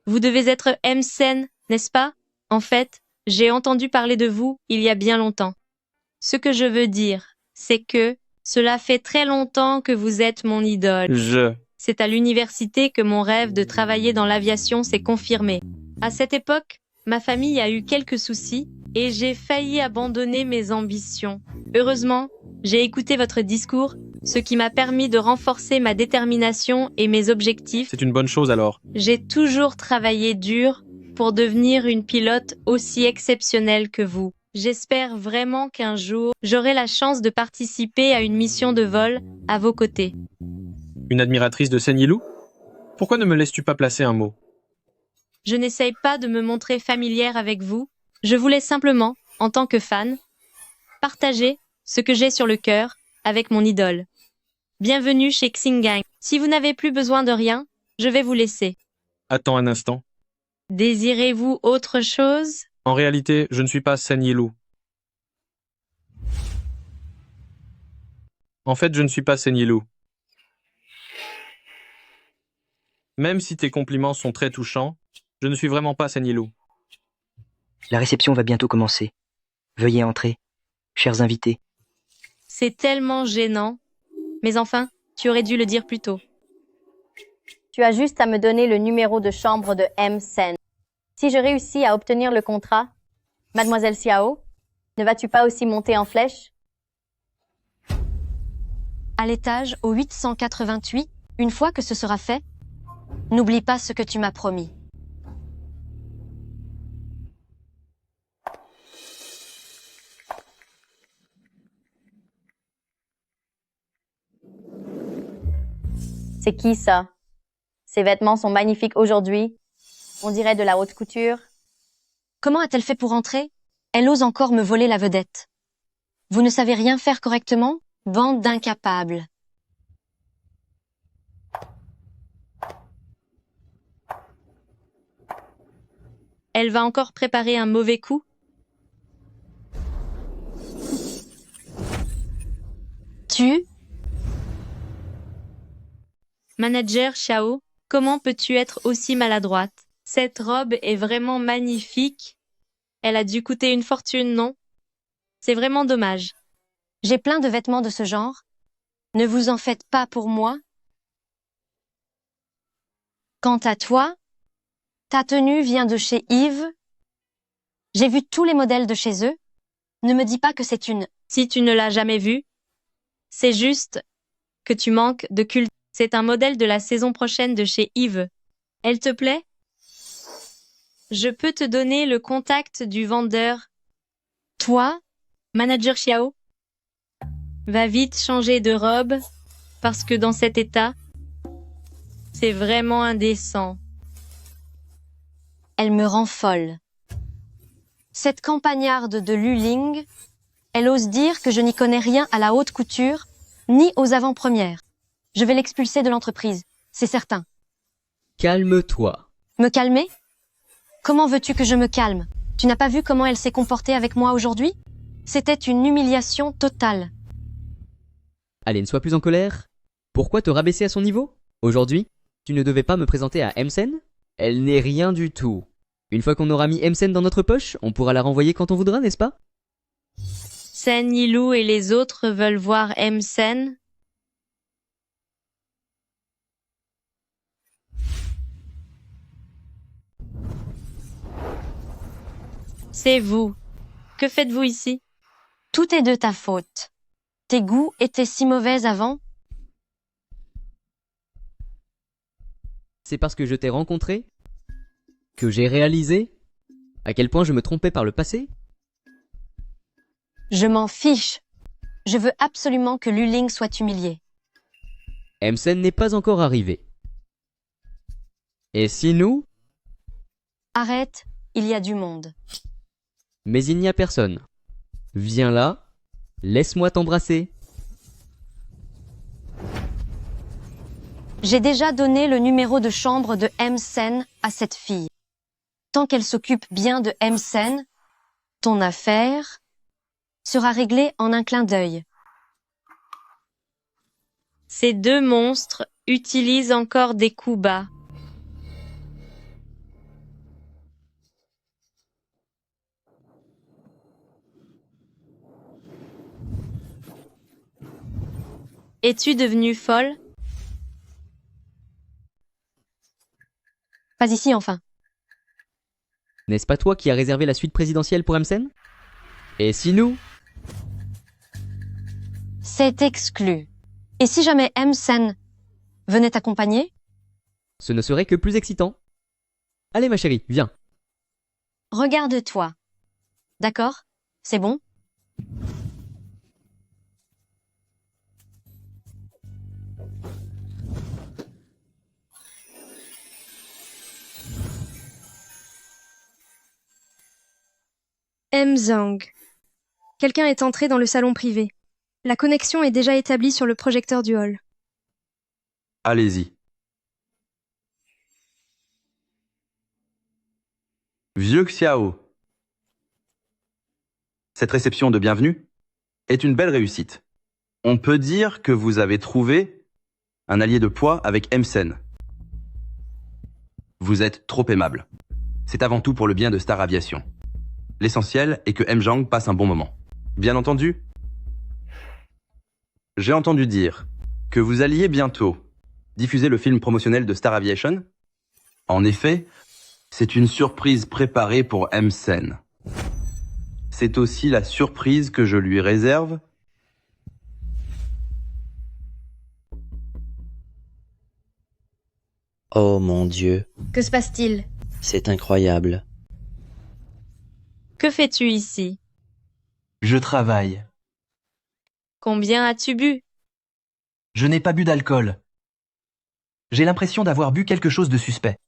Vous devez être Sen, n'est-ce pas? En fait, j'ai entendu parler de vous il y a bien longtemps. Ce que je veux dire, c'est que cela fait très longtemps que vous êtes mon idole. C'est à l'université que mon rêve de travailler dans l'aviation s'est confirmé. À cette époque, ma famille a eu quelques soucis et j'ai failli abandonner mes ambitions. Heureusement, j'ai écouté votre discours, ce qui m'a permis de renforcer ma détermination et mes objectifs. C'est une bonne chose alors. J'ai toujours travaillé dur pour devenir une pilote aussi exceptionnelle que vous. J'espère vraiment qu'un jour, j'aurai la chance de participer à une mission de vol à vos côtés. Une admiratrice de Sen Yilou? Pourquoi ne me laisses-tu pas placer un mot? Je n'essaye pas de me montrer familière avec vous. Je voulais simplement, en tant que fan, partager ce que j'ai sur le cœur avec mon idole. Bienvenue chez Xingang. Si vous n'avez plus besoin de rien, je vais vous laisser. Attends un instant. Désirez-vous autre chose? En réalité, je ne suis pas Sen Yilou. En fait, je ne suis pas Sen Yilou. Même si tes compliments sont très touchants, je ne suis vraiment pas Sen Yilou. La réception va bientôt commencer. Veuillez entrer, chers invités. C'est tellement gênant. Mais enfin, tu aurais dû le dire plus tôt. Tu as juste à me donner le numéro de chambre de Sen. Si je réussis à obtenir le contrat, Mademoiselle Xiao, ne vas-tu pas aussi monter en flèche? À l'étage, au 888, une fois que ce sera fait, n'oublie pas ce que tu m'as promis. C'est qui ça? Ses vêtements sont magnifiques aujourd'hui. On dirait de la haute couture. Comment a-t-elle fait pour entrer? Elle ose encore me voler la vedette. Vous ne savez rien faire correctement? Bande d'incapables. Elle va encore préparer un mauvais coup? Manager Xiao, comment peux-tu être aussi maladroite? Cette robe est vraiment magnifique. Elle a dû coûter une fortune, non? C'est vraiment dommage. J'ai plein de vêtements de ce genre. Ne vous en faites pas pour moi. Quant à toi, ta tenue vient de chez Yves. J'ai vu tous les modèles de chez eux. Ne me dis pas que c'est une... Si tu ne l'as jamais vue, c'est juste que tu manques de culte. C'est un modèle de la saison prochaine de chez Yves. Elle te plaît? Je peux te donner le contact du vendeur. Toi, Manager Xiao, va vite changer de robe parce que dans cet état, c'est vraiment indécent. Elle me rend folle. Cette campagnarde de Lu Ling, elle ose dire que je n'y connais rien à la haute couture, ni aux avant-premières. Je vais l'expulser de l'entreprise, c'est certain. Calme-toi. Me calmer? Comment veux-tu que je me calme? Tu n'as pas vu comment elle s'est comportée avec moi aujourd'hui? C'était une humiliation totale. Allez, ne sois plus en colère. Pourquoi te rabaisser à son niveau? Aujourd'hui, tu ne devais pas me présenter à Sen? Elle n'est rien du tout. Une fois qu'on aura mis Sen dans notre poche, on pourra la renvoyer quand on voudra, n'est-ce pas? Sen Yilou et les autres veulent voir Sen? C'est vous. Que faites-vous ici? Tout est de ta faute. Tes goûts étaient si mauvais avant. C'est parce que je t'ai rencontré que j'ai réalisé à quel point je me trompais par le passé. Je m'en fiche. Je veux absolument que Lu Ling soit humilié. Sen n'est pas encore arrivé. Et si nous? Arrête, il y a du monde. Mais il n'y a personne. Viens là, laisse-moi t'embrasser. J'ai déjà donné le numéro de chambre de Sen à cette fille. Tant qu'elle s'occupe bien de Sen, ton affaire sera réglé en un clin d'œil. Ces deux monstres utilisent encore des coups bas. Es-tu devenue folle? Pas ici enfin. N'est-ce pas toi qui as réservé la suite présidentielle pour Emsen? Et si nous? C'est exclu. Et si jamais Emsen venait t'accompagner? Ce ne serait que plus excitant. Allez ma chérie, viens. Regarde-toi. D'accord? C'est bon? Zhang. Quelqu'un est entré dans le salon privé. La connexion est déjà établie sur le projecteur du hall. Allez-y. Vieux Xiao. Cette réception de bienvenue est une belle réussite. On peut dire que vous avez trouvé un allié de poids avec Emsen. Vous êtes trop aimable. C'est avant tout pour le bien de Star Aviation. L'essentiel est que Zhang passe un bon moment. Bien entendu? J'ai entendu dire que vous alliez bientôt diffuser le film promotionnel de Star Aviation. En effet, c'est une surprise préparée pour Emsen. C'est aussi la surprise que je lui réserve. Oh mon Dieu, Que se passe-t-il? c'est incroyable. Que fais-tu ici? Je travaille. Combien as-tu bu? Je n'ai pas bu d'alcool. J'ai l'impression d'avoir bu quelque chose de suspect.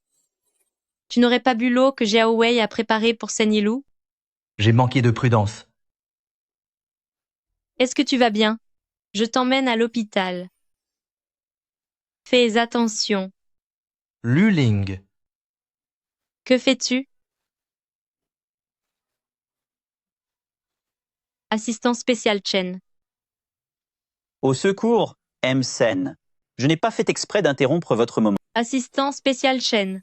Tu n'aurais pas bu l'eau que Xiao Wei a préparée pour Sen Yilou? J'ai manqué de prudence. Est-ce que tu vas bien? Je t'emmène à l'hôpital. Fais attention. Lu Ling. Que fais-tu? Assistant spécial Chen. Au secours, Emsen. Je n'ai pas fait exprès d'interrompre votre moment. Assistant spécial Chen.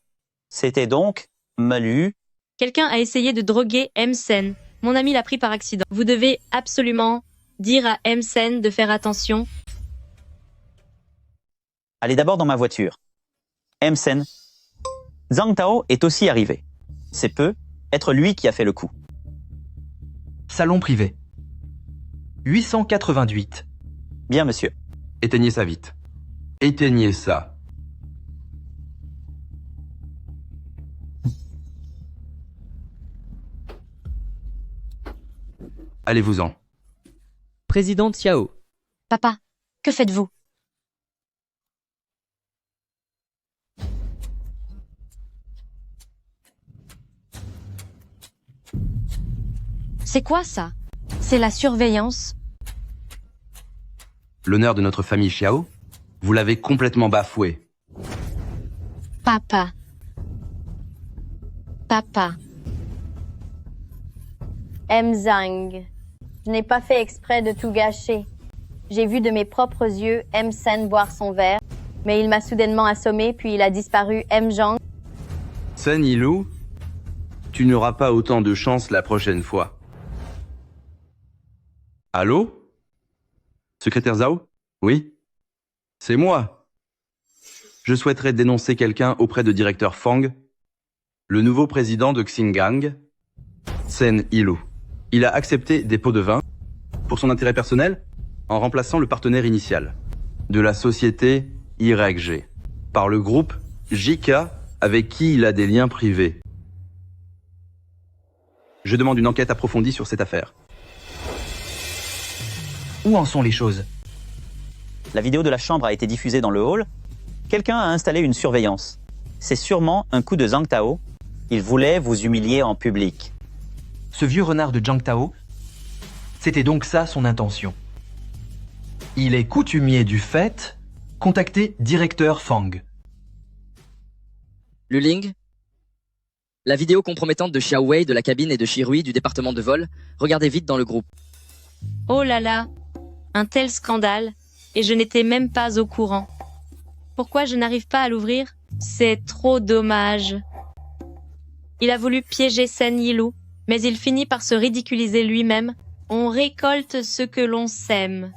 C'était donc Malu. Quelqu'un a essayé de droguer Emsen. Mon ami l'a pris par accident. Vous devez absolument dire à Emsen de faire attention. Allez d'abord dans ma voiture. Emsen. Zhang Tao est aussi arrivé. C'est peu être lui qui a fait le coup. Salon privé. 888. Bien, monsieur. Éteignez ça vite. Éteignez ça. Allez-vous-en. Président Xiao. Papa, que faites-vous? C'est quoi ça? C'est la surveillance? L'honneur de notre famille Xiao, vous l'avez complètement bafoué. Papa. Papa. Zhang. Je n'ai pas fait exprès de tout gâcher. J'ai vu de mes propres yeux Emsen boire son verre, mais il m'a soudainement assommé puis il a disparu. Zhang. Sen Yilou, tu n'auras pas autant de chance la prochaine fois. Allô? Secrétaire Zhao? Oui? C'est moi. Je souhaiterais dénoncer quelqu'un auprès de directeur Fang, le nouveau président de Xingang, Sen Yilou. Il a accepté des pots de vin pour son intérêt personnel en remplaçant le partenaire initial de la société YG par le groupe JK avec qui il a des liens privés. Je demande une enquête approfondie sur cette affaire. Où en sont les choses? La vidéo de la chambre a été diffusée dans le hall. Quelqu'un a installé une surveillance. C'est sûrement un coup de Zhang Tao. Il voulait vous humilier en public. Ce vieux renard de Zhang Tao, c'était donc ça son intention. Il est coutumier du fait, contacter directeur Fang. Lu Ling, la vidéo compromettante de Xiao Wei de la cabine et de Shirui du département de vol, regardez vite dans le groupe. Oh là là, un tel scandale, et je n'étais même pas au courant. Pourquoi je n'arrive pas à l'ouvrir? C'est trop dommage. Il a voulu piéger Sen Yilou, mais il finit par se ridiculiser lui-même. On récolte ce que l'on sème.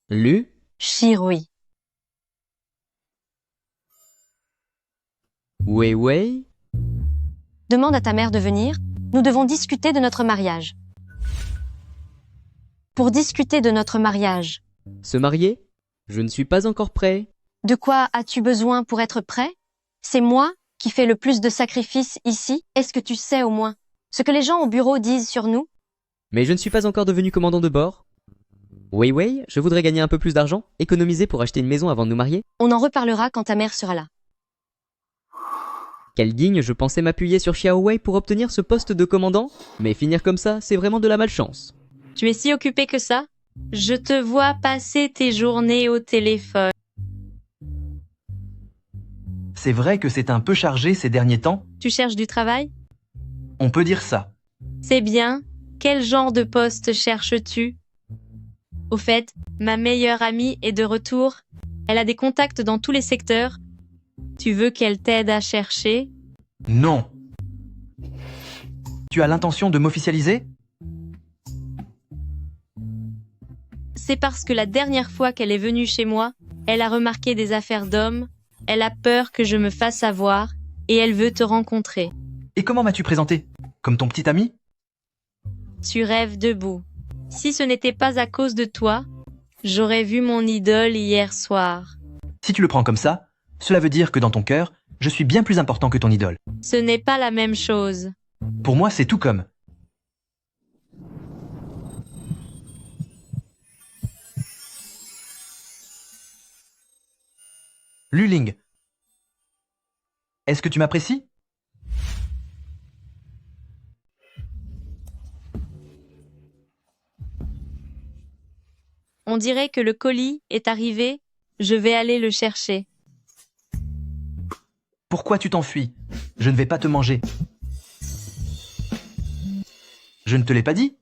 Lu Shirui. Wei Wei. Demande à ta mère de venir. Nous devons discuter de notre mariage. Pour discuter de notre mariage. Se marier? Je ne suis pas encore prêt. De quoi as-tu besoin pour être prêt? C'est moi qui fais le plus de sacrifices ici. Est-ce que tu sais au moins ce que les gens au bureau disent sur nous? Mais je ne suis pas encore devenu commandant de bord. Wei Wei, je voudrais gagner un peu plus d'argent, économiser pour acheter une maison avant de nous marier. On en reparlera quand ta mère sera là. Quel digne, je pensais m'appuyer sur Xiao Wei pour obtenir ce poste de commandant, mais finir comme ça, c'est vraiment de la malchance. Tu es si occupé que ça? Je te vois passer tes journées au téléphone. C'est vrai que c'est un peu chargé ces derniers temps. Tu cherches du travail? On peut dire ça. C'est bien. Quel genre de poste cherches-tu? Au fait, ma meilleure amie est de retour. Elle a des contacts dans tous les secteurs. Tu veux qu'elle t'aide à chercher? Non. Tu as l'intention de m'officialiser? C'est parce que la dernière fois qu'elle est venue chez moi, elle a remarqué des affaires d'hommes, elle a peur que je me fasse avoir, et elle veut te rencontrer. Et comment m'as-tu présenté? Comme ton petit ami? Tu rêves debout. Si ce n'était pas à cause de toi, j'aurais vu mon idole hier soir. Si tu le prends comme ça, cela veut dire que dans ton cœur, je suis bien plus important que ton idole. Ce n'est pas la même chose. Pour moi, c'est tout comme. Luling, est-ce que tu m'apprécies? On dirait que le colis est arrivé, je vais aller le chercher. Pourquoi tu t'enfuis? Je ne vais pas te manger. Je ne te l'ai pas dit?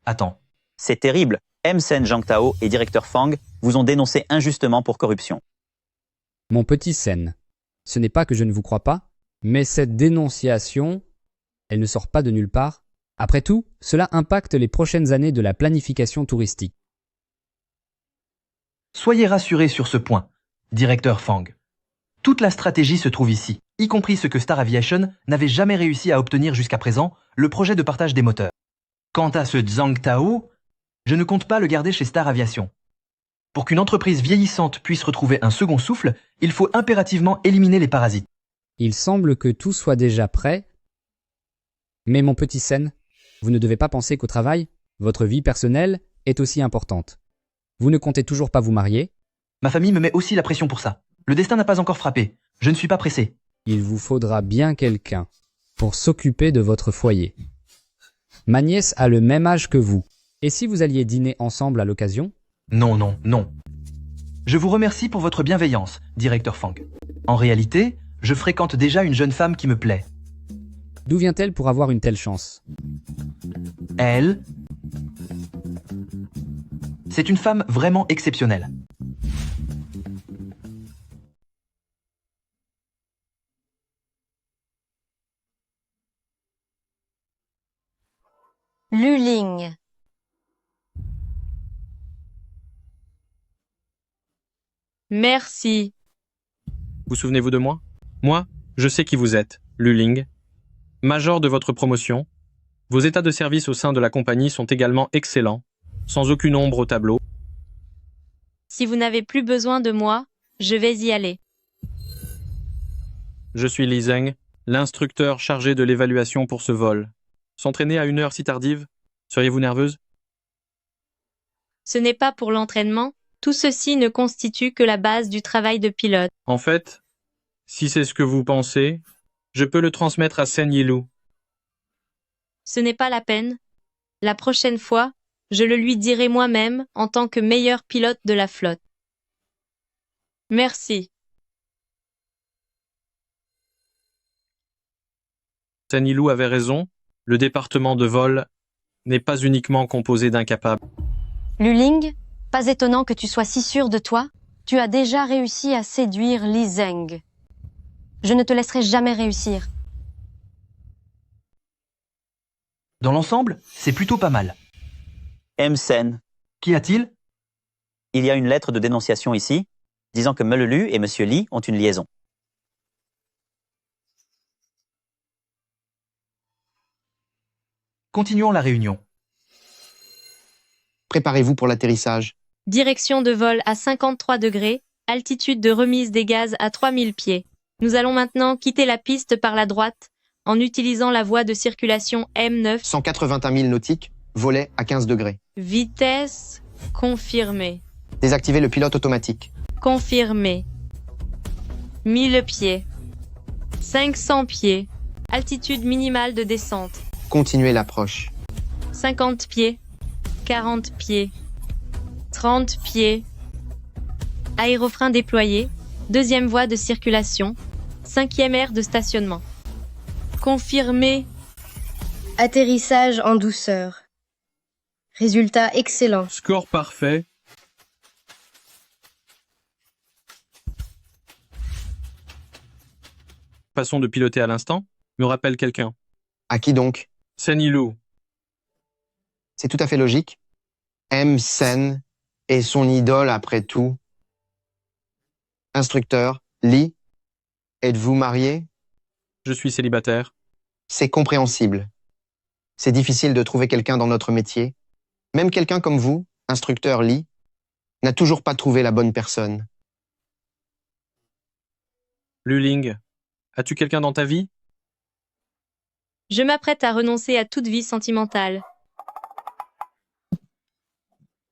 Attends. C'est terrible. Sen Zhangtao et directeur Fang vous ont dénoncé injustement pour corruption. Mon petit Sen, ce n'est pas que je ne vous crois pas, mais cette dénonciation, elle ne sort pas de nulle part. Après tout, cela impacte les prochaines années de la planification touristique. Soyez rassurés sur ce point, directeur Fang. Toute la stratégie se trouve ici, y compris ce que Star Aviation n'avait jamais réussi à obtenir jusqu'à présent, le projet de partage des moteurs. Quant à ce Zhang Tao, je ne compte pas le garder chez Star Aviation. Pour qu'une entreprise vieillissante puisse retrouver un second souffle, il faut impérativement éliminer les parasites. Il semble que tout soit déjà prêt. Mais mon petit Sen, vous ne devez pas penser qu'au travail, votre vie personnelle est aussi importante. Vous ne comptez toujours pas vous marier. Ma famille me met aussi la pression pour ça. Le destin n'a pas encore frappé. Je ne suis pas pressé. Il vous faudra bien quelqu'un pour s'occuper de votre foyer. Ma nièce a le même âge que vous. Et si vous alliez dîner ensemble à l'occasion? Non, non, non. Je vous remercie pour votre bienveillance, directeur Fang. En réalité, je fréquente déjà une jeune femme qui me plaît. D'où vient-elle pour avoir une telle chance? Elle, c'est une femme vraiment exceptionnelle. Luling. Merci. Vous souvenez-vous de moi? Moi, je sais qui vous êtes, Luling. Major de votre promotion. Vos états de service au sein de la compagnie sont également excellents, sans aucune ombre au tableau. Si vous n'avez plus besoin de moi, je vais y aller. Je suis Li Zheng, l'instructeur chargé de l'évaluation pour ce vol. S'entraîner à une heure si tardive? Seriez-vous nerveuse? Ce n'est pas pour l'entraînement, tout ceci ne constitue que la base du travail de pilote. En fait, si c'est ce que vous pensez, je peux le transmettre à Sen Yilou. Ce n'est pas la peine. La prochaine fois, je le lui dirai moi-même en tant que meilleur pilote de la flotte. Merci. Sen Yilou avait raison, le département de vol n'est pas uniquement composé d'incapables. Luling, pas étonnant que tu sois si sûr de toi. Tu as déjà réussi à séduire Li Zeng. Je ne te laisserai jamais réussir. Dans l'ensemble, c'est plutôt pas mal. M-Sen. Qu'y a-t-il? Il y a une lettre de dénonciation ici, disant que Melelu et Monsieur Li ont une liaison. Continuons la réunion. Préparez-vous pour l'atterrissage. Direction de vol à 53 degrés, altitude de remise des gaz à 3000 pieds. Nous allons maintenant quitter la piste par la droite en utilisant la voie de circulation M9. 181 000 nautiques, volet à 15 degrés. Vitesse confirmée. Désactivez le pilote automatique. Confirmé. 1000 pieds. 500 pieds. Altitude minimale de descente. Continuez l'approche. 50 pieds. 40 pieds. 30 pieds. Aérofrein déployé. Deuxième voie de circulation. 5e aire de stationnement. Confirmé. Atterrissage en douceur. Résultat excellent. Score parfait. Façon de piloter à l'instant me rappelle quelqu'un. À qui donc? Sen Yilou. C'est tout à fait logique. M-Sen est son idole après tout. Instructeur, Li, êtes-vous marié? Je suis célibataire. C'est compréhensible. C'est difficile de trouver quelqu'un dans notre métier. Même quelqu'un comme vous, instructeur Li, n'a toujours pas trouvé la bonne personne. Luling, as-tu quelqu'un dans ta vie? Je m'apprête à renoncer à toute vie sentimentale.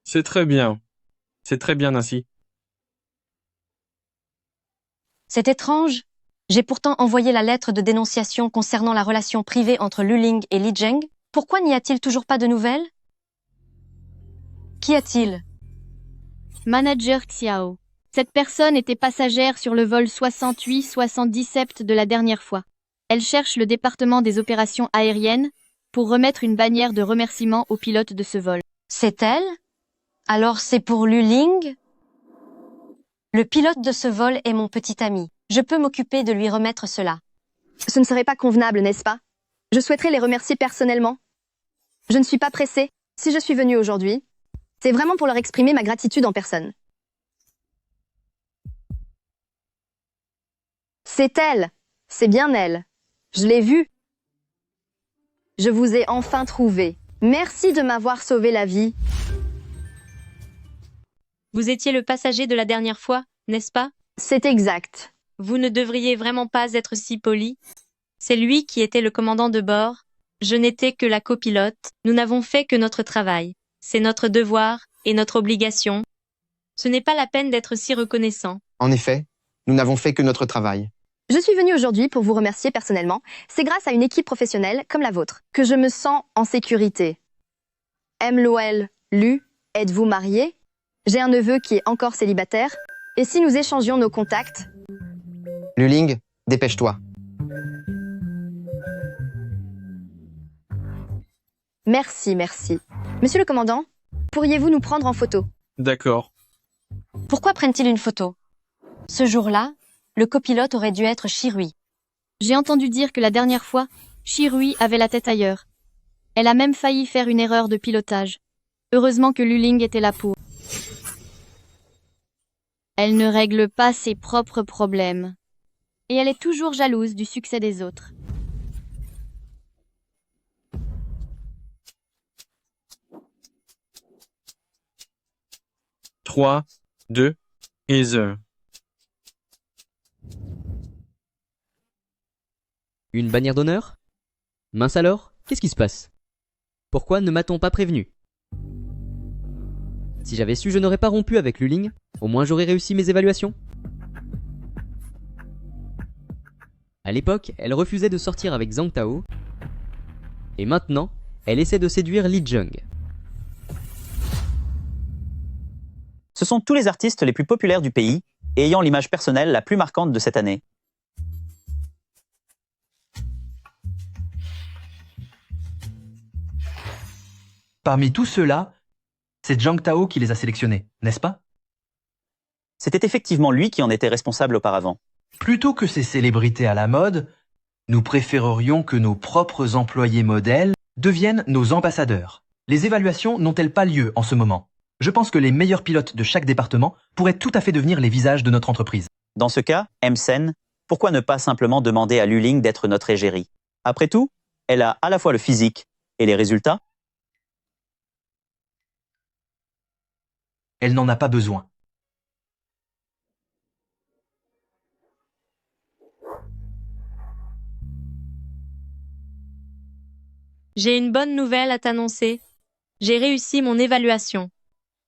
C'est très bien. C'est très bien ainsi. C'est étrange. J'ai pourtant envoyé la lettre de dénonciation concernant la relation privée entre Luling et Li Zeng. Pourquoi n'y a-t-il toujours pas de nouvelles? Qu'y a-t-il? Manager Xiao. Cette personne était passagère sur le vol 68-77 de la dernière fois. Elle cherche le département des opérations aériennes pour remettre une bannière de remerciement au pilote de ce vol. C'est elle? Alors c'est pour Luling? Le pilote de ce vol est mon petit ami. Je peux m'occuper de lui remettre cela. Ce ne serait pas convenable, n'est-ce pas? Je souhaiterais les remercier personnellement. Je ne suis pas pressée. Si je suis venue aujourd'hui, c'est vraiment pour leur exprimer ma gratitude en personne. C'est elle. C'est bien elle. Je l'ai vue. Je vous ai enfin trouvé. Merci de m'avoir sauvé la vie. Vous étiez le passager de la dernière fois, n'est-ce pas? C'est exact. Vous ne devriez vraiment pas être si poli. C'est lui qui était le commandant de bord. Je n'étais que la copilote. Nous n'avons fait que notre travail. C'est notre devoir et notre obligation. Ce n'est pas la peine d'être si reconnaissant. En effet, nous n'avons fait que notre travail. Je suis venue aujourd'hui pour vous remercier personnellement. C'est grâce à une équipe professionnelle comme la vôtre que je me sens en sécurité. M-Loel, Lu, êtes-vous marié? J'ai un neveu qui est encore célibataire. Et si nous échangions nos contacts? Luling, dépêche-toi. Merci, merci. Monsieur le commandant, pourriez-vous nous prendre en photo? D'accord. Pourquoi prennent-ils une photo? Ce jour-là, le copilote aurait dû être Shirui. J'ai entendu dire que la dernière fois, Shirui avait la tête ailleurs. Elle a même failli faire une erreur de pilotage. Heureusement que Luling était là pour. Elle ne règle pas ses propres problèmes. Et elle est toujours jalouse du succès des autres. « 3, 2 et 1. Une bannière d'honneur? Mince alors, qu'est-ce qui se passe? Pourquoi ne m'a-t-on pas prévenu? Si j'avais su, je n'aurais pas rompu avec Luling. Au moins j'aurais réussi mes évaluations. À l'époque, elle refusait de sortir avec Zhang Tao. Et maintenant, elle essaie de séduire Li Zeng. Ce sont tous les artistes les plus populaires du pays et ayant l'image personnelle la plus marquante de cette année. Parmi tous ceux-là, c'est Zhang Tao qui les a sélectionnés, n'est-ce pas? C'était effectivement lui qui en était responsable auparavant. Plutôt que ces célébrités à la mode, nous préférerions que nos propres employés modèles deviennent nos ambassadeurs. Les évaluations n'ont-elles pas lieu en ce moment? Je pense que les meilleurs pilotes de chaque département pourraient tout à fait devenir les visages de notre entreprise. Dans ce cas, Sen, pourquoi ne pas simplement demander à Luling d'être notre égérie? Après tout, elle a à la fois le physique et les résultats. Elle n'en a pas besoin. J'ai une bonne nouvelle à t'annoncer. J'ai réussi mon évaluation.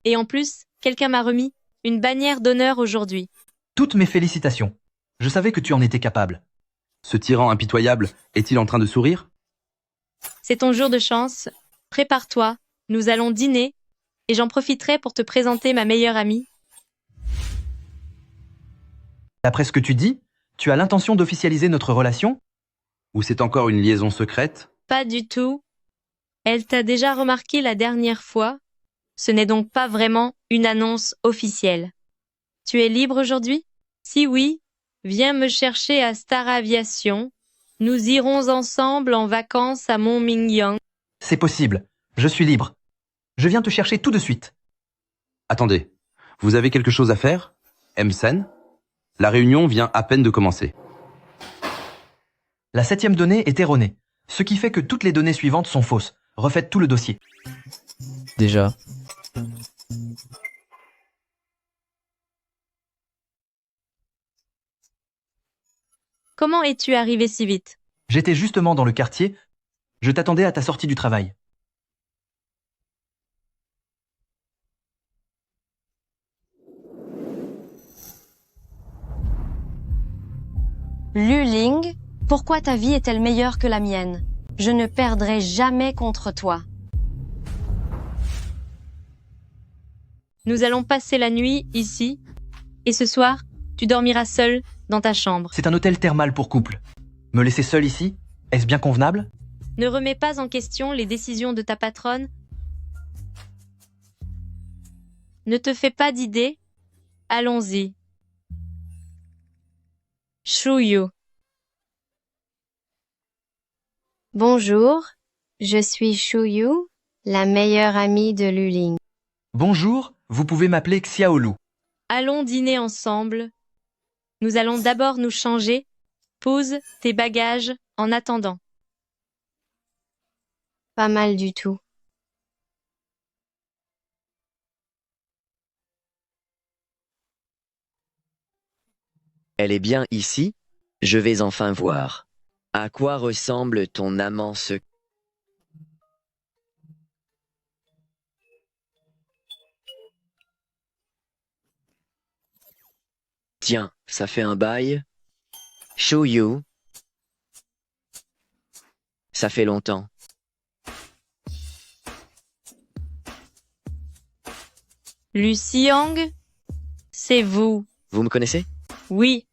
Et en plus, quelqu'un m'a remis une bannière d'honneur aujourd'hui. Toutes mes félicitations. Je savais que tu en étais capable. Ce tyran impitoyable est-il en train de sourire? C'est ton jour de chance. Prépare-toi, nous allons dîner et j'en profiterai pour te présenter ma meilleure amie. D'après ce que tu dis, tu as l'intention d'officialiser notre relation? Ou c'est encore une liaison secrète? Pas du tout. Elle t'a déjà remarqué la dernière fois. Ce n'est donc pas vraiment une annonce officielle. Tu es libre aujourd'hui? Si oui, viens me chercher à Star Aviation. Nous irons ensemble en vacances à Montmingyan. C'est possible. Je suis libre. Je viens te chercher tout de suite. Attendez, vous avez quelque chose à faire? Sen? La réunion vient à peine de commencer. La 7e donnée est erronée, ce qui fait que toutes les données suivantes sont fausses. Refaites tout le dossier. Déjà. Comment es-tu arrivé si vite? J'étais justement dans le quartier. Je t'attendais à ta sortie du travail. Luling, pourquoi ta vie est-elle meilleure que la mienne? Je ne perdrai jamais contre toi. Nous allons passer la nuit ici, et ce soir, tu dormiras seul dans ta chambre. C'est un hôtel thermal pour couple. Me laisser seul ici? Est-ce bien convenable? Ne remets pas en question les décisions de ta patronne. Ne te fais pas d'idées. Allons-y. Shuyu. Bonjour, je suis Shuyu, la meilleure amie de Luling. Bonjour, vous pouvez m'appeler Xiaolu. Allons dîner ensemble. Nous allons d'abord nous changer. Pose tes bagages en attendant. Pas mal du tout. Elle est bien ici? Je vais enfin voir. À quoi ressemble ton amant secret? Tiens, ça fait un bail. Shuyu. Ça fait longtemps. Luciang, c'est vous. Vous me connaissez? Oui.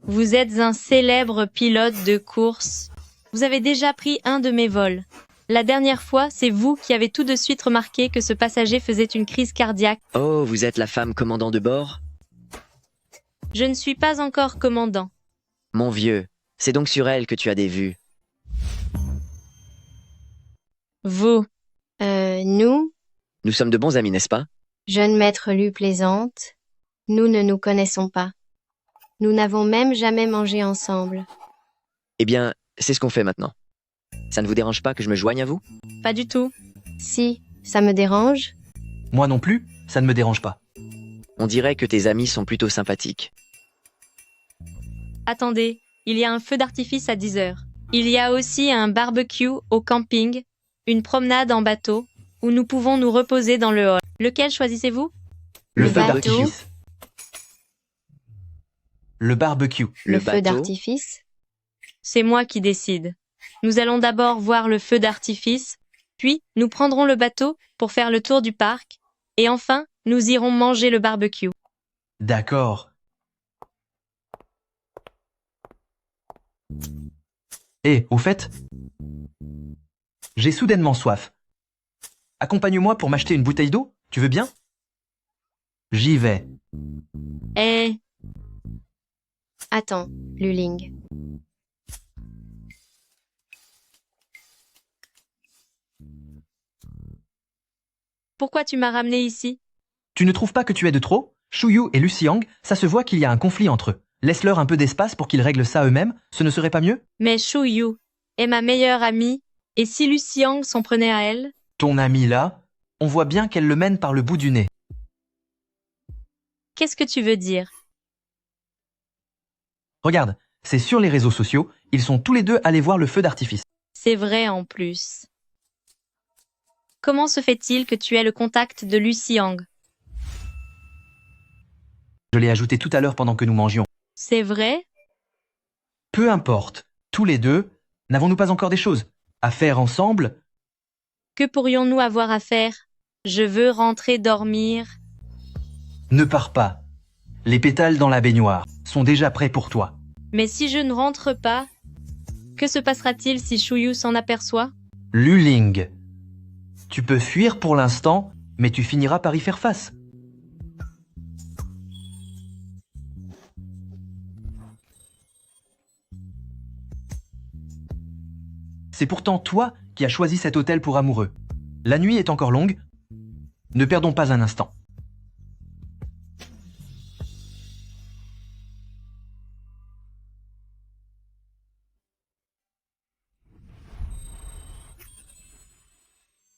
Vous êtes un célèbre pilote de course. Vous avez déjà pris un de mes vols. La dernière fois, c'est vous qui avez tout de suite remarqué que ce passager faisait une crise cardiaque. Oh, vous êtes la femme commandant de bord? Je ne suis pas encore commandant. Mon vieux, c'est donc sur elle que tu as des vues. Vous. Nous? Nous sommes de bons amis, n'est-ce pas? Jeune maître Lu plaisante. Nous ne nous connaissons pas. Nous n'avons même jamais mangé ensemble. Eh bien, c'est ce qu'on fait maintenant. Ça ne vous dérange pas que je me joigne à vous? Pas du tout. Si, ça me dérange. Moi non plus, ça ne me dérange pas. On dirait que tes amis sont plutôt sympathiques. Attendez, il y a un feu d'artifice à 10 heures. Il y a aussi un barbecue au camping, une promenade en bateau, où nous pouvons nous reposer dans le hall. Lequel choisissez-vous? Le feu bateau. d'artifice. Le barbecue. Le feu d'artifice. C'est moi qui décide. Nous allons d'abord voir le feu d'artifice, puis nous prendrons le bateau pour faire le tour du parc, et enfin, nous irons manger le barbecue. D'accord. Et, au fait, j'ai soudainement soif. Accompagne-moi pour m'acheter une bouteille d'eau, tu veux bien? J'y vais. Eh. Attends, Luling. Pourquoi tu m'as ramené ici? Tu ne trouves pas que tu es de trop? Shuyu et Luciang, ça se voit qu'il y a un conflit entre eux. Laisse-leur un peu d'espace pour qu'ils règlent ça eux-mêmes, ce ne serait pas mieux? Mais Shuyu est ma meilleure amie, et si Luciang s'en prenait à elle? Ton amie là, on voit bien qu'elle le mène par le bout du nez. Qu'est-ce que tu veux dire? Regarde, c'est sur les réseaux sociaux, ils sont tous les deux allés voir le feu d'artifice. C'est vrai en plus. Comment se fait-il que tu aies le contact de Luciang? Je l'ai ajouté tout à l'heure pendant que nous mangions. C'est vrai? Peu importe, tous les deux, n'avons-nous pas encore des choses à faire ensemble? Que pourrions-nous avoir à faire? Je veux rentrer dormir. Ne pars pas. Les pétales dans la baignoire sont déjà prêts pour toi. Mais si je ne rentre pas, que se passera-t-il si Shuyu s'en aperçoit? Luling. Tu peux fuir pour l'instant, mais tu finiras par y faire face. C'est pourtant toi qui as choisi cet hôtel pour amoureux. La nuit est encore longue. Ne perdons pas un instant.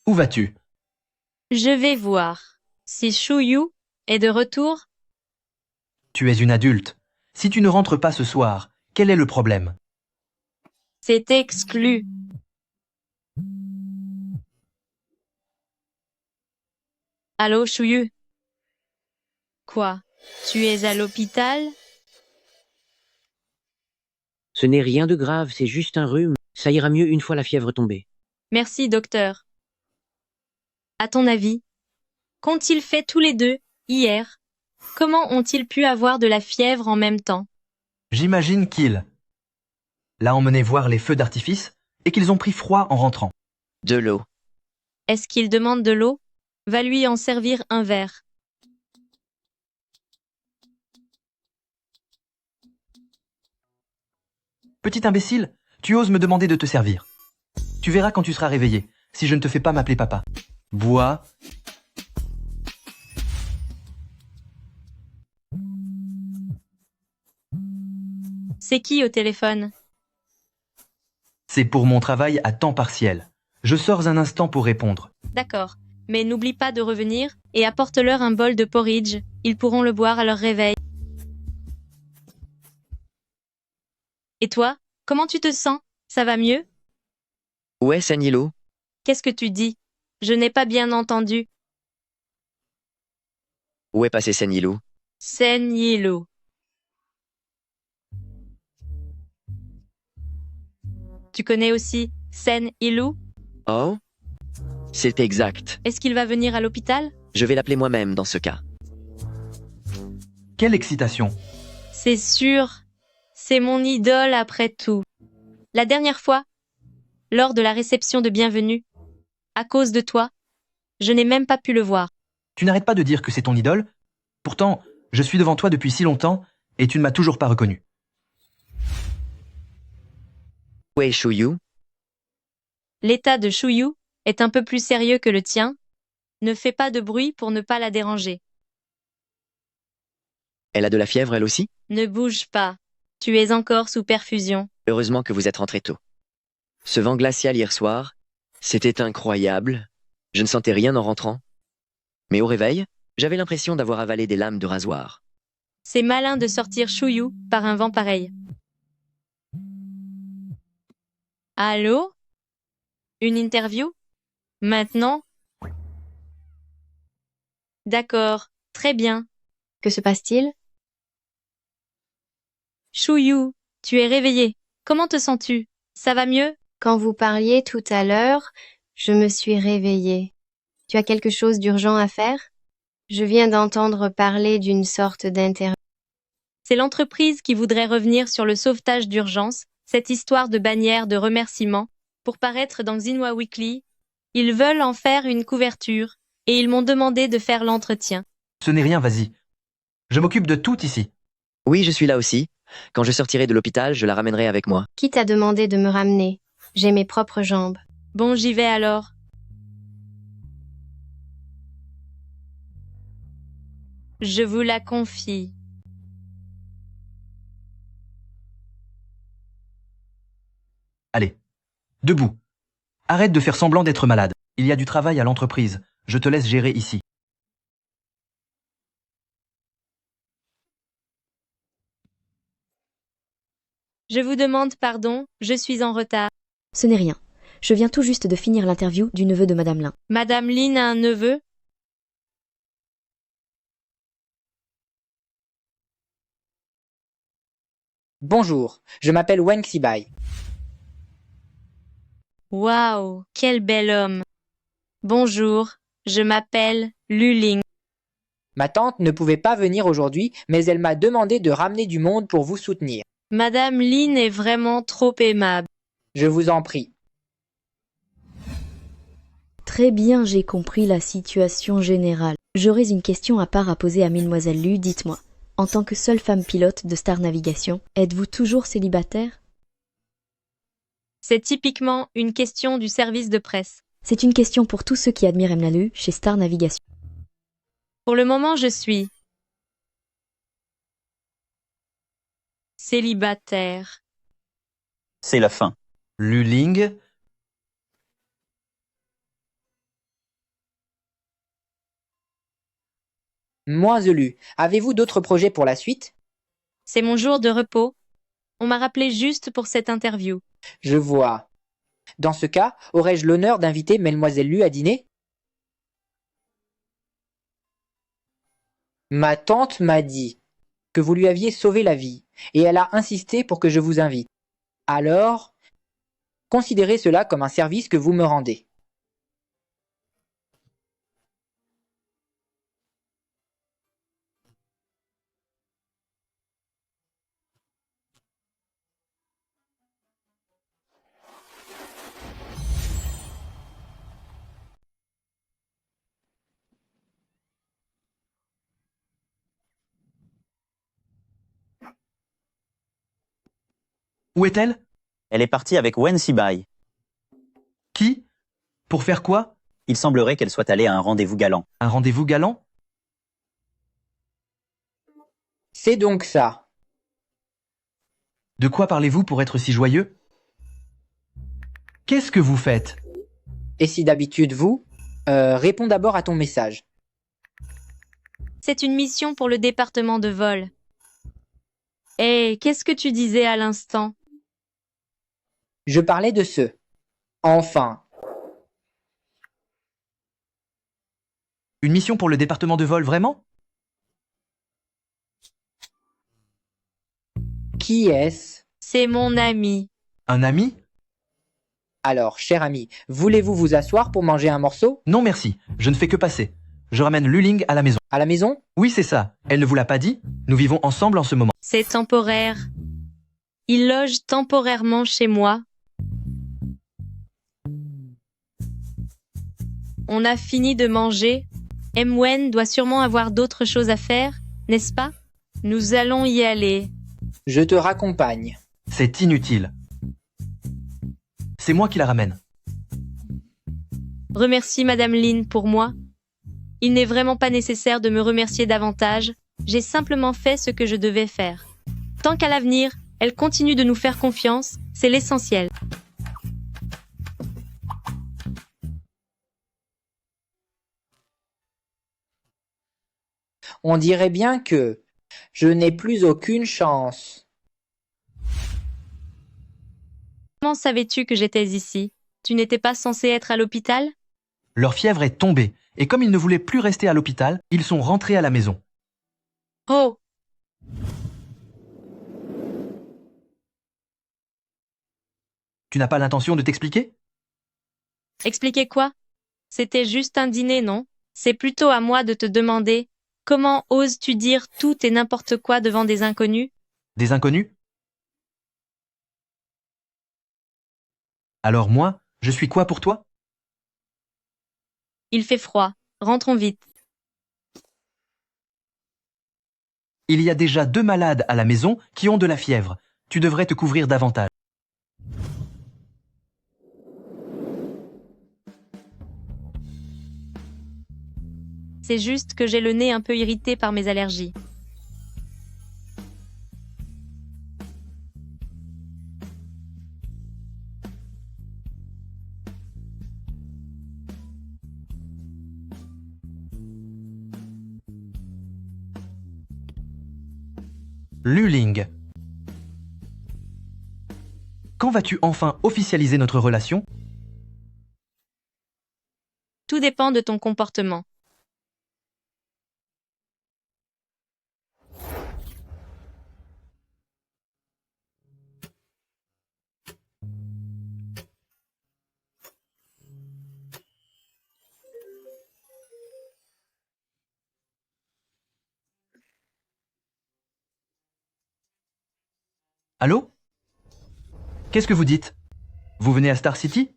Où vas-tu? Je vais voir. Si Shuyu est de retour, Tu es une adulte. Si tu ne rentres pas ce soir, quel est le problème? c'est exclu. Allô, Shuyu? Quoi? Tu es à l'hôpital? Ce n'est rien de grave, c'est juste un rhume. Ça ira mieux une fois la fièvre tombée. Merci, docteur. À ton avis, qu'ont-ils fait tous les deux, hier? Comment ont-ils pu avoir de la fièvre en même temps? J'imagine qu'il l'a emmené voir les feux d'artifice et qu'ils ont pris froid en rentrant. De l'eau. Est-ce qu'il demande de l'eau? Va lui en servir un verre. Petit imbécile, tu oses me demander de te servir. Tu verras quand tu seras réveillé, si je ne te fais pas m'appeler papa. Bois. C'est qui au téléphone? C'est pour mon travail à temps partiel. Je sors un instant pour répondre. D'accord. Mais n'oublie pas de revenir et apporte-leur un bol de porridge. Ils pourront le boire à leur réveil. Et toi, comment tu te sens? Ça va mieux? Où est Senilo? Qu'est-ce que tu dis? Je n'ai pas bien entendu. Où est passé Senilo? Senilo. Tu connais aussi Sen-Ilu? Oh? C'est exact. Est-ce qu'il va venir à l'hôpital? Je vais l'appeler moi-même dans ce cas. Quelle excitation! C'est sûr. C'est mon idole après tout. La dernière fois, lors de la réception de bienvenue, à cause de toi, je n'ai même pas pu le voir. Tu n'arrêtes pas de dire que c'est ton idole? Pourtant, je suis devant toi depuis si longtemps et tu ne m'as toujours pas reconnu. Où est Shuyu? L'état de Shuyu est un peu plus sérieux que le tien. Ne fais pas de bruit pour ne pas la déranger. Elle a de la fièvre elle aussi? Ne bouge pas. Tu es encore sous perfusion. Heureusement que vous êtes rentré tôt. Ce vent glacial hier soir, c'était incroyable. Je ne sentais rien en rentrant. Mais au réveil, j'avais l'impression d'avoir avalé des lames de rasoir. C'est malin de sortir Shuyu par un vent pareil. Allô? Une interview? Maintenant? D'accord, très bien. Que se passe-t-il? Shuyu, tu es réveillé. Comment te sens-tu? Ça va mieux? Quand vous parliez tout à l'heure, je me suis réveillée. Tu as quelque chose d'urgent à faire? Je viens d'entendre parler d'une sorte d'interview. C'est l'entreprise qui voudrait revenir sur le sauvetage d'urgence, cette histoire de bannière de remerciement, pour paraître dans Xinhua Weekly. Ils veulent en faire une couverture, et ils m'ont demandé de faire l'entretien. Ce n'est rien, vas-y. Je m'occupe de tout ici. Oui, je suis là aussi. Quand je sortirai de l'hôpital, je la ramènerai avec moi. Qui t'a demandé de me ramener? J'ai mes propres jambes. Bon, j'y vais alors. Je vous la confie. Allez, debout. Arrête de faire semblant d'être malade. Il y a du travail à l'entreprise. Je te laisse gérer ici. Je vous demande pardon, je suis en retard. Ce n'est rien. Je viens tout juste de finir l'interview du neveu de Madame Lin. Madame Lin a un neveu? Bonjour, je m'appelle Wen Xibai. Waouh, quel bel homme. Bonjour, je m'appelle Lu Ling. Ma tante ne pouvait pas venir aujourd'hui, mais elle m'a demandé de ramener du monde pour vous soutenir. Madame Lin est vraiment trop aimable. Je vous en prie. Très bien, j'ai compris la situation générale. J'aurais une question à part à poser à Mademoiselle Lu, dites-moi. En tant que seule femme pilote de Star Navigation, êtes-vous toujours célibataire? C'est typiquement une question du service de presse. C'est une question pour tous ceux qui admirent M. Lalu chez Star Navigation. Pour le moment, je suis célibataire. C'est la fin. Lu Ling. Moi, Zelu, avez-vous d'autres projets pour la suite? C'est mon jour de repos. On m'a rappelé juste pour cette interview. Je vois. Dans ce cas, aurais-je l'honneur d'inviter Mademoiselle Lu à dîner? Ma tante m'a dit que vous lui aviez sauvé la vie, et elle a insisté pour que je vous invite. Alors, considérez cela comme un service que vous me rendez. Où est-elle? Elle est partie avec Wen Xibai. Qui? Pour faire quoi? Il semblerait qu'elle soit allée à un rendez-vous galant. Un rendez-vous galant? C'est donc ça. De quoi parlez-vous pour être si joyeux? Qu'est-ce que vous faites? Et si d'habitude vous, réponds d'abord à ton message. C'est une mission pour le département de vol. Hé, qu'est-ce que tu disais à l'instant? Je parlais de ce. Enfin. Une mission pour le département de vol, vraiment? Qui est-ce? C'est mon ami. Un ami? Alors, cher ami, voulez-vous vous asseoir pour manger un morceau? Non merci, je ne fais que passer. Je ramène Lu Ling à la maison. À la maison? Oui, c'est ça. Elle ne vous l'a pas dit? Nous vivons ensemble en ce moment. C'est temporaire. Il loge temporairement chez moi. On a fini de manger. Wen doit sûrement avoir d'autres choses à faire, n'est-ce pas? Nous allons y aller. Je te raccompagne. C'est inutile. C'est moi qui la ramène. Remercie Madame Lin pour moi. Il n'est vraiment pas nécessaire de me remercier davantage. J'ai simplement fait ce que je devais faire. Tant qu'à l'avenir, elle continue de nous faire confiance, c'est l'essentiel. On dirait bien que je n'ai plus aucune chance. Comment savais-tu que j'étais ici? Tu n'étais pas censé être à l'hôpital? Leur fièvre est tombée, et comme ils ne voulaient plus rester à l'hôpital, ils sont rentrés à la maison. Oh! Tu n'as pas l'intention de t'expliquer? Expliquer quoi? C'était juste un dîner, non? C'est plutôt à moi de te demander comment oses-tu dire tout et n'importe quoi devant des inconnus? Des inconnus? Alors moi, je suis quoi pour toi? Il fait froid. Rentrons vite. Il y a déjà 2 malades à la maison qui ont de la fièvre. Tu devrais te couvrir davantage. C'est juste que j'ai le nez un peu irrité par mes allergies. Luling. Quand vas-tu enfin officialiser notre relation? Tout dépend de ton comportement. Allô? Qu'est-ce que vous dites? Vous venez à Star City?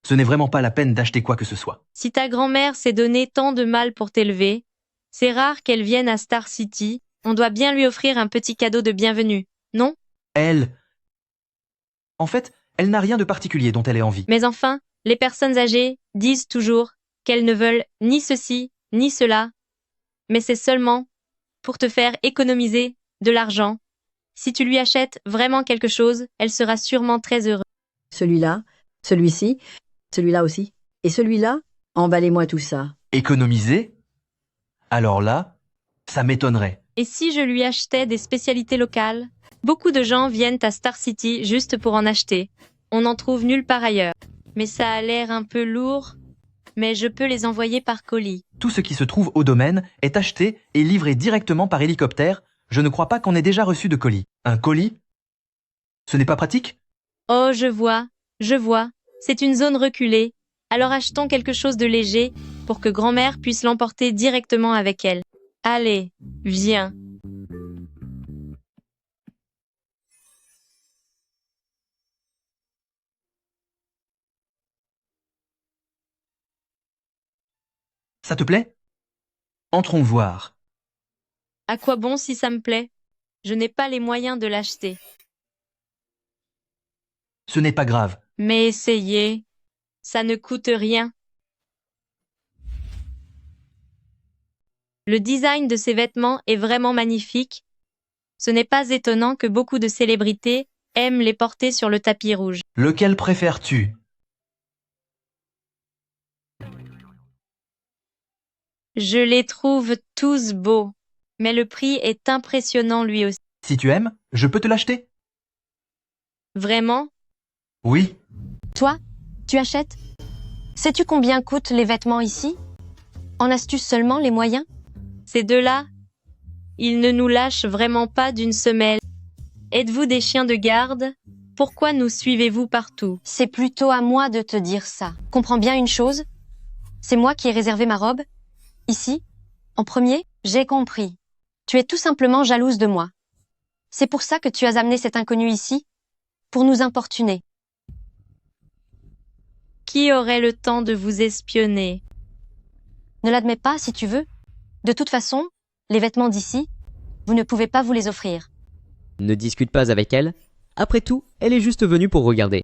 Ce n'est vraiment pas la peine d'acheter quoi que ce soit. Si ta grand-mère s'est donné tant de mal pour t'élever, c'est rare qu'elle vienne à Star City. On doit bien lui offrir un petit cadeau de bienvenue, non? En fait, elle n'a rien de particulier dont elle ait envie. Mais enfin, les personnes âgées disent toujours qu'elles ne veulent ni ceci, ni cela. Mais c'est seulement pour te faire économiser de l'argent. Si tu lui achètes vraiment quelque chose, elle sera sûrement très heureuse. Celui-là, celui-ci, celui-là aussi. Et celui-là, emballez-moi tout ça. Économiser? Alors là, ça m'étonnerait. Et si je lui achetais des spécialités locales? Beaucoup de gens viennent à Star City juste pour en acheter. On n'en trouve nulle part ailleurs. Mais ça a l'air un peu lourd. Mais je peux les envoyer par colis. Tout ce qui se trouve au domaine est acheté et livré directement par hélicoptère. Je ne crois pas qu'on ait déjà reçu de colis. Un colis? Ce n'est pas pratique? Oh, je vois. C'est une zone reculée. Alors achetons quelque chose de léger pour que grand-mère puisse l'emporter directement avec elle. Allez, viens. Ça te plaît? Entrons voir. À quoi bon si ça me plaît? Je n'ai pas les moyens de l'acheter. Ce n'est pas grave. Mais essayez. Ça ne coûte rien. Le design de ces vêtements est vraiment magnifique. Ce n'est pas étonnant que beaucoup de célébrités aiment les porter sur le tapis rouge. Lequel préfères-tu? Je les trouve tous beaux, mais le prix est impressionnant lui aussi. Si tu aimes, je peux te l'acheter? Vraiment? Oui. Toi, tu achètes? Sais-tu combien coûtent les vêtements ici? En as-tu seulement les moyens? Ces deux-là, ils ne nous lâchent vraiment pas d'une semelle. Êtes-vous des chiens de garde? Pourquoi nous suivez-vous partout? C'est plutôt à moi de te dire ça. Comprends bien une chose? C'est moi qui ai réservé ma robe. Ici, en premier, j'ai compris. Tu es tout simplement jalouse de moi. C'est pour ça que tu as amené cet inconnu ici? Pour nous importuner. Qui aurait le temps de vous espionner? Ne l'admets pas si tu veux. De toute façon, les vêtements d'ici, vous ne pouvez pas vous les offrir. Ne discute pas avec elle. Après tout, elle est juste venue pour regarder.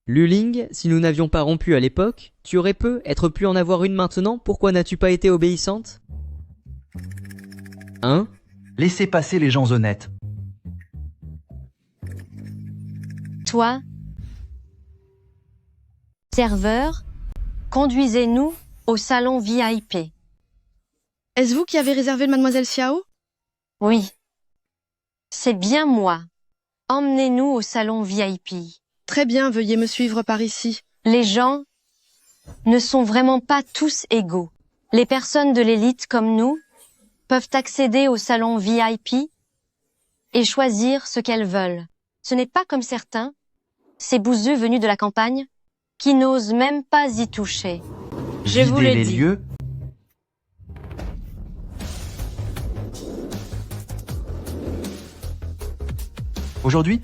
Luling, si nous n'avions pas rompu à l'époque, tu aurais pu en avoir une maintenant, pourquoi n'as-tu pas été obéissante? Hein? Laissez passer les gens honnêtes. Toi, serveur, conduisez-nous au salon VIP. Est-ce vous qui avez réservé le Mademoiselle Xiao? Oui. C'est bien moi. Emmenez-nous au salon VIP. Très bien, veuillez me suivre par ici. Les gens ne sont vraiment pas tous égaux. Les personnes de l'élite comme nous peuvent accéder au salon VIP et choisir ce qu'elles veulent. Ce n'est pas comme certains, ces bouseux venus de la campagne, qui n'osent même pas y toucher. Je vous le les dis. lieux. Aujourd'hui,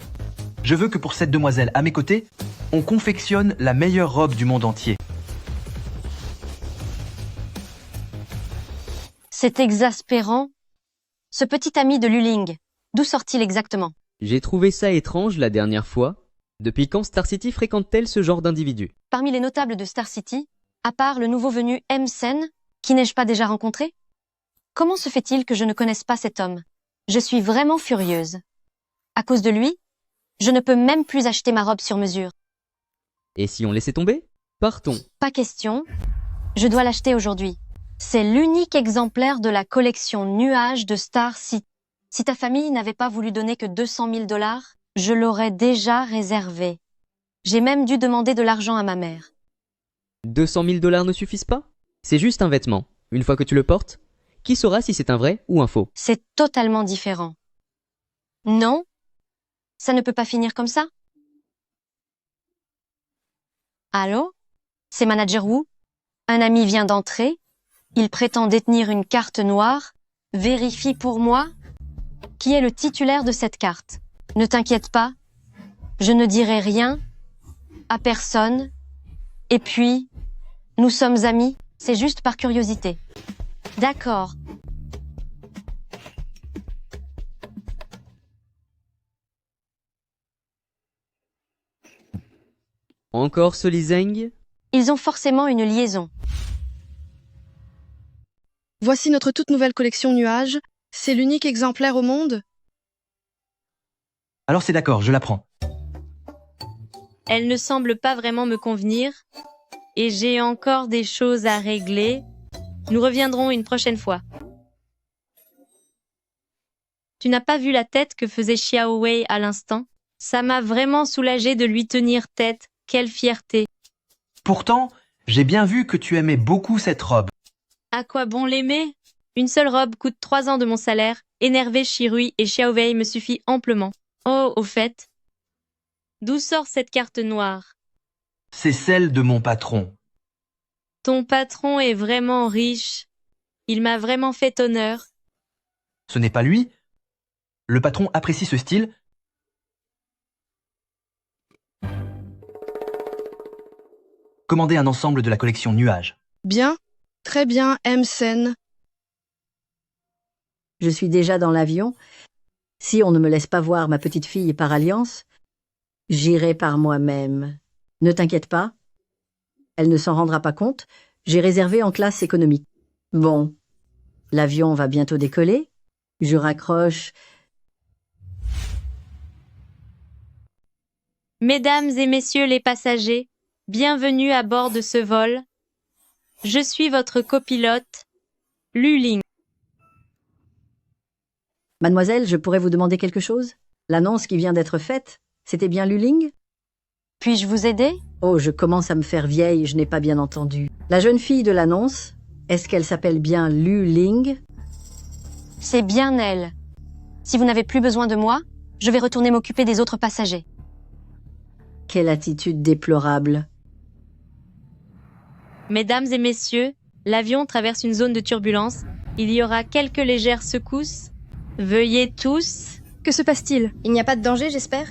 je veux que pour cette demoiselle à mes côtés, on confectionne la meilleure robe du monde entier. C'est exaspérant. Ce petit ami de Luling, d'où sort-il exactement? J'ai trouvé ça étrange la dernière fois. Depuis quand Star City fréquente-t-elle ce genre d'individu? Parmi les notables de Star City, à part le nouveau venu M-Sen, qui n'ai-je pas déjà rencontré? Comment se fait-il que je ne connaisse pas cet homme? Je suis vraiment furieuse. À cause de lui, je ne peux même plus acheter ma robe sur mesure. Et si on laissait tomber? Partons. Pas question. Je dois l'acheter aujourd'hui. C'est l'unique exemplaire de la collection Nuages de Star City. Si ta famille n'avait pas voulu donner que 200 000 $, je l'aurais déjà réservé. J'ai même dû demander de l'argent à ma mère. 200 000 $ ne suffisent pas? C'est juste un vêtement. Une fois que tu le portes, qui saura si c'est un vrai ou un faux? C'est totalement différent. Non, ça ne peut pas finir comme ça. Allô? C'est Manager Wu? Un ami vient d'entrer. Il prétend détenir une carte noire. Vérifie pour moi. Qui est le titulaire de cette carte? Ne t'inquiète pas. Je ne dirai rien à personne. Et puis, nous sommes amis. C'est juste par curiosité. D'accord. Encore ce Li Zeng? Ils ont forcément une liaison. Voici notre toute nouvelle collection Nuages. C'est l'unique exemplaire au monde. Alors c'est d'accord, je la prends. Elle ne semble pas vraiment me convenir et j'ai encore des choses à régler. Nous reviendrons une prochaine fois. Tu n'as pas vu la tête que faisait Xiao Wei à l'instant? Ça m'a vraiment soulagé de lui tenir tête. Quelle fierté. Pourtant, j'ai bien vu que tu aimais beaucoup cette robe. À quoi bon l'aimer? Une seule robe coûte 3 ans de mon salaire. Énervé, Shirui et Xiao Wei me suffit amplement. Oh, au fait, d'où sort cette carte noire? C'est celle de mon patron. Ton patron est vraiment riche. Il m'a vraiment fait honneur. Ce n'est pas lui. Le patron apprécie ce style. Commandez un ensemble de la collection Nuages. Bien, très bien, M-Sen. Je suis déjà dans l'avion. Si on ne me laisse pas voir ma petite fille par alliance, j'irai par moi-même. Ne t'inquiète pas. Elle ne s'en rendra pas compte. J'ai réservé en classe économique. Bon, l'avion va bientôt décoller. Je raccroche. Mesdames et messieurs les passagers, bienvenue à bord de ce vol. Je suis votre copilote, Luling. Mademoiselle, je pourrais vous demander quelque chose? L'annonce qui vient d'être faite, c'était bien Luling? Puis-je vous aider? Oh, je commence à me faire vieille, je n'ai pas bien entendu. La jeune fille de l'annonce, est-ce qu'elle s'appelle bien Luling? C'est bien elle. Si vous n'avez plus besoin de moi, je vais retourner m'occuper des autres passagers. Quelle attitude déplorable. Mesdames et messieurs, l'avion traverse une zone de turbulence. Il y aura quelques légères secousses. Veuillez tous... Que se passe-t-il? Il n'y a pas de danger, j'espère?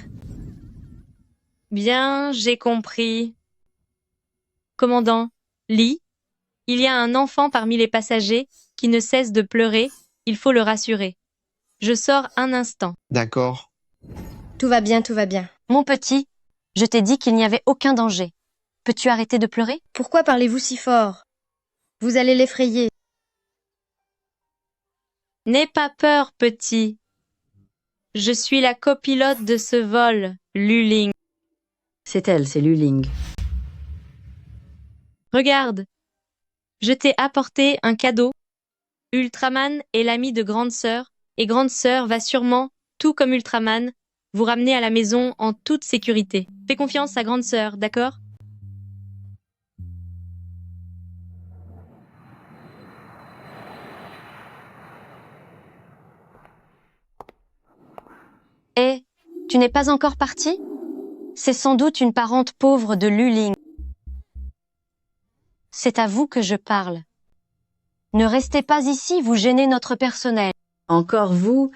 Bien, j'ai compris. Commandant, Li, il y a un enfant parmi les passagers qui ne cesse de pleurer. Il faut le rassurer. Je sors un instant. D'accord. Tout va bien, tout va bien. Mon petit, je t'ai dit qu'il n'y avait aucun danger. Peux-tu arrêter de pleurer? Pourquoi parlez-vous si fort? Vous allez l'effrayer. N'aie pas peur, petit. Je suis la copilote de ce vol, Luling. C'est elle, c'est Luling. Regarde, je t'ai apporté un cadeau. Ultraman est l'ami de Grande Sœur, et Grande Sœur va sûrement, tout comme Ultraman, vous ramener à la maison en toute sécurité. Fais confiance à Grande Sœur, d'accord? Eh, tu n'es pas encore parti? C'est sans doute une parente pauvre de Luling. C'est à vous que je parle. Ne restez pas ici, vous gênez notre personnel. Encore vous?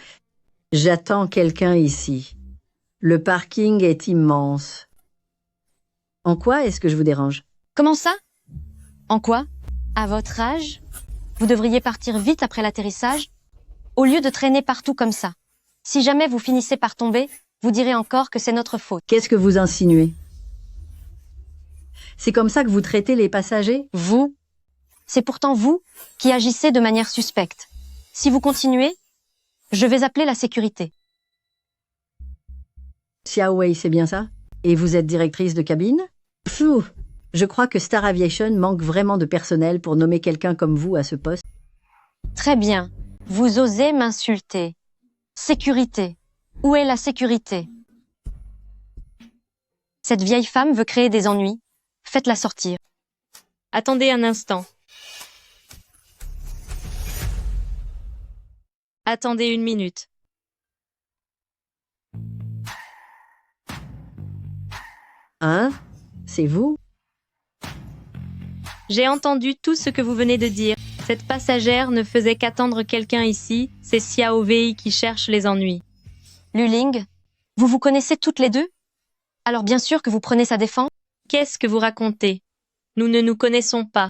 J'attends quelqu'un ici. Le parking est immense. En quoi est-ce que je vous dérange? Comment ça? En quoi? À votre âge, vous devriez partir vite après l'atterrissage, au lieu de traîner partout comme ça. Si jamais vous finissez par tomber, vous direz encore que c'est notre faute. Qu'est-ce que vous insinuez? C'est comme ça que vous traitez les passagers? Vous? C'est pourtant vous qui agissez de manière suspecte. Si vous continuez, je vais appeler la sécurité. Xiao Wei, c'est bien ça? Et vous êtes directrice de cabine? Pfff, je crois que Star Aviation manque vraiment de personnel pour nommer quelqu'un comme vous à ce poste. Très bien. Vous osez m'insulter. Sécurité. Où est la sécurité? Cette vieille femme veut créer des ennuis. Faites-la sortir. Attendez un instant. Attendez une minute. Hein? C'est vous? J'ai entendu tout ce que vous venez de dire. Cette passagère ne faisait qu'attendre quelqu'un ici. C'est Xiao Wei qui cherche les ennuis. Luling, vous vous connaissez toutes les deux? Alors bien sûr que vous prenez sa défense? Qu'est-ce que vous racontez? Nous ne nous connaissons pas.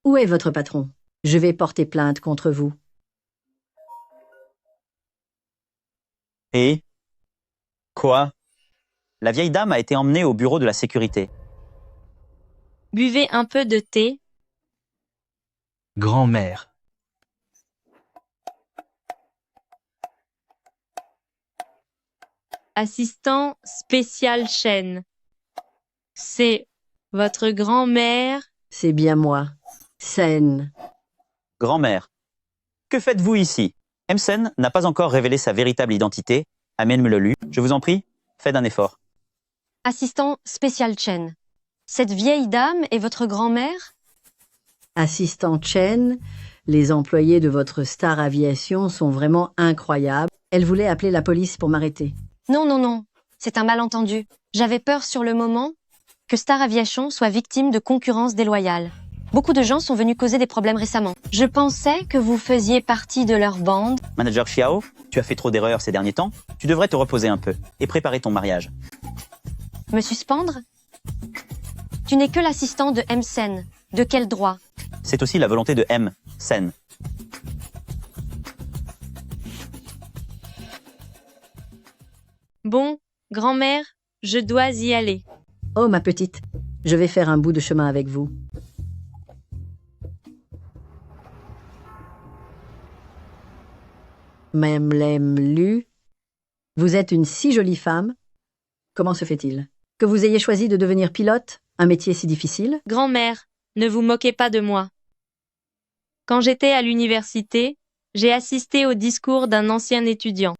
Où est votre patron? Je vais porter plainte contre vous. Et? Quoi? La vieille dame a été emmenée au bureau de la sécurité. Buvez un peu de thé. Grand-mère. Assistant spécial Chen. C'est votre grand-mère? C'est bien moi. Sen. Grand-mère. Que faites-vous ici? Emsen n'a pas encore révélé sa véritable identité. Amène-me-le-lui. Je vous en prie, faites un effort. Assistant spécial Chen. Cette vieille dame est votre grand-mère? Assistant Chen, les employés de votre Star Aviation sont vraiment incroyables. Elle voulait appeler la police pour m'arrêter. Non, non, non. C'est un malentendu. J'avais peur sur le moment que Star Aviation soit victime de concurrence déloyale. Beaucoup de gens sont venus causer des problèmes récemment. Je pensais que vous faisiez partie de leur bande. Manager Xiao, tu as fait trop d'erreurs ces derniers temps. Tu devrais te reposer un peu et préparer ton mariage. Me suspendre? Tu n'es que l'assistant de Emsen. De quel droit? C'est aussi la volonté de Sen. Bon, grand-mère, je dois y aller. Oh, ma petite, je vais faire un bout de chemin avec vous. Même l'aime lu. Vous êtes une si jolie femme. Comment se fait-il que vous ayez choisi de devenir pilote, un métier si difficile? Grand-mère, ne vous moquez pas de moi. Quand j'étais à l'université, j'ai assisté au discours d'un ancien étudiant.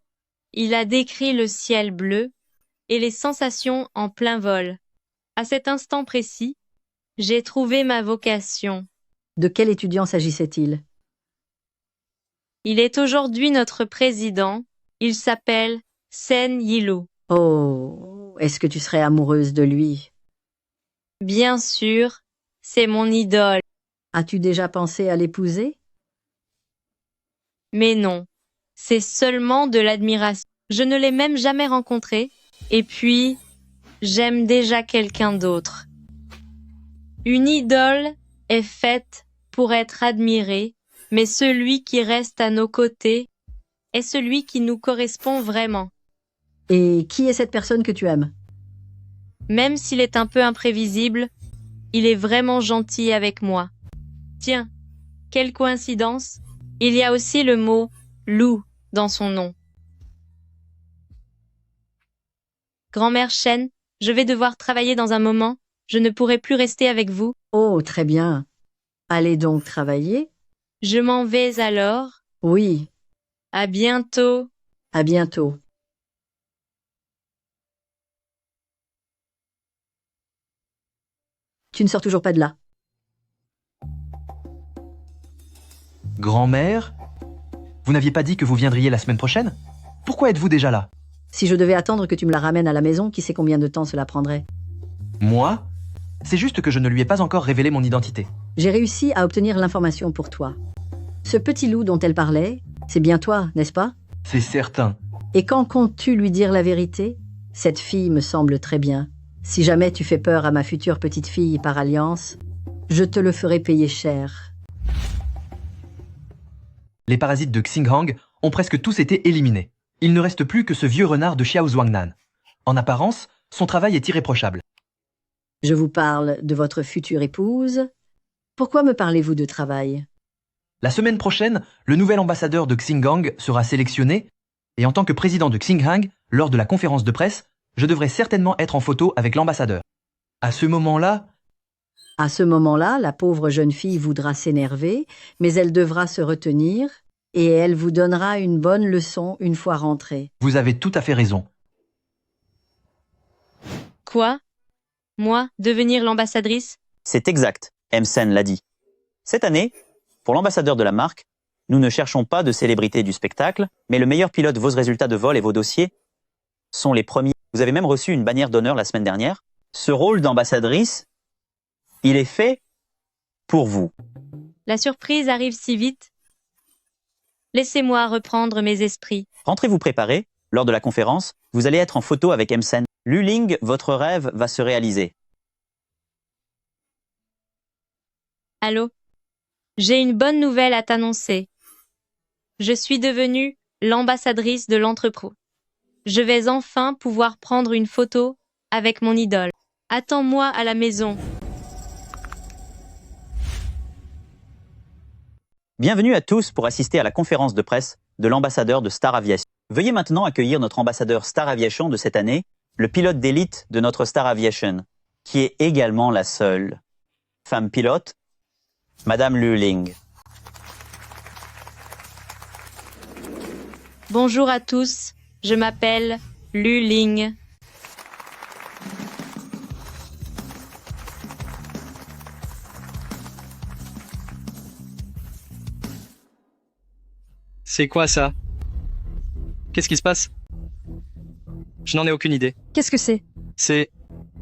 Il a décrit le ciel bleu et les sensations en plein vol. À cet instant précis, j'ai trouvé ma vocation. De quel étudiant s'agissait-il? Il est aujourd'hui notre président. Il s'appelle Sen Yilu. Oh, est-ce que tu serais amoureuse de lui? Bien sûr, c'est mon idole. As-tu déjà pensé à l'épouser? Mais non, c'est seulement de l'admiration. Je ne l'ai même jamais rencontré. Et puis, j'aime déjà quelqu'un d'autre. Une idole est faite pour être admirée, mais celui qui reste à nos côtés est celui qui nous correspond vraiment. Et qui est cette personne que tu aimes? Même s'il est un peu imprévisible, il est vraiment gentil avec moi. Tiens, quelle coïncidence, il y a aussi le mot « loup » dans son nom. Grand-mère Chen, je vais devoir travailler dans un moment. Je ne pourrai plus rester avec vous. Oh, très bien. Allez donc travailler. Je m'en vais alors. Oui. À bientôt. À bientôt. Tu ne sors toujours pas de là. Grand-mère? Vous n'aviez pas dit que vous viendriez la semaine prochaine? Pourquoi êtes-vous déjà là? Si je devais attendre que tu me la ramènes à la maison, qui sait combien de temps cela prendrait? Moi? C'est juste que je ne lui ai pas encore révélé mon identité. J'ai réussi à obtenir l'information pour toi. Ce petit loup dont elle parlait, c'est bien toi, n'est-ce pas? C'est certain. Et quand comptes-tu lui dire la vérité? Cette fille me semble très bien. Si jamais tu fais peur à ma future petite fille par alliance, je te le ferai payer cher. Les parasites de Xinghang ont presque tous été éliminés. Il ne reste plus que ce vieux renard de Xiao Zhuangnan. En apparence, son travail est irréprochable. Je vous parle de votre future épouse. Pourquoi me parlez-vous de travail? La semaine prochaine, le nouvel ambassadeur de Xinghang sera sélectionné, et en tant que président de Xinghang, lors de la conférence de presse, je devrais certainement être en photo avec l'ambassadeur. À ce moment-là, la pauvre jeune fille voudra s'énerver, mais elle devra se retenir, et elle vous donnera une bonne leçon une fois rentrée. vous avez tout à fait raison. Quoi? Moi, devenir l'ambassadrice? C'est exact, Sen l'a dit. Cette année, pour l'ambassadeur de la marque, nous ne cherchons pas de célébrité du spectacle, mais le meilleur pilote, vos résultats de vol et vos dossiers sont les premiers. Vous avez même reçu une bannière d'honneur la semaine dernière. Ce rôle d'ambassadrice, il est fait pour vous. La surprise arrive si vite. Laissez-moi reprendre mes esprits. Rentrez-vous préparés. Lors de la conférence, vous allez être en photo avec Sen. Luling, votre rêve va se réaliser. Allô? J'ai une bonne nouvelle à t'annoncer. Je suis devenue l'ambassadrice de l'entrepôt. Je vais enfin pouvoir prendre une photo avec mon idole. Attends-moi à la maison. Bienvenue à tous pour assister à la conférence de presse de l'ambassadeur de Star Aviation. Veuillez maintenant accueillir notre ambassadeur Star Aviation de cette année, le pilote d'élite de notre Star Aviation, qui est également la seule femme pilote, Madame Luling. Bonjour à tous, je m'appelle Lu Ling. C'est quoi ça? Qu'est-ce qui se passe? Je n'en ai aucune idée. Qu'est-ce que c'est?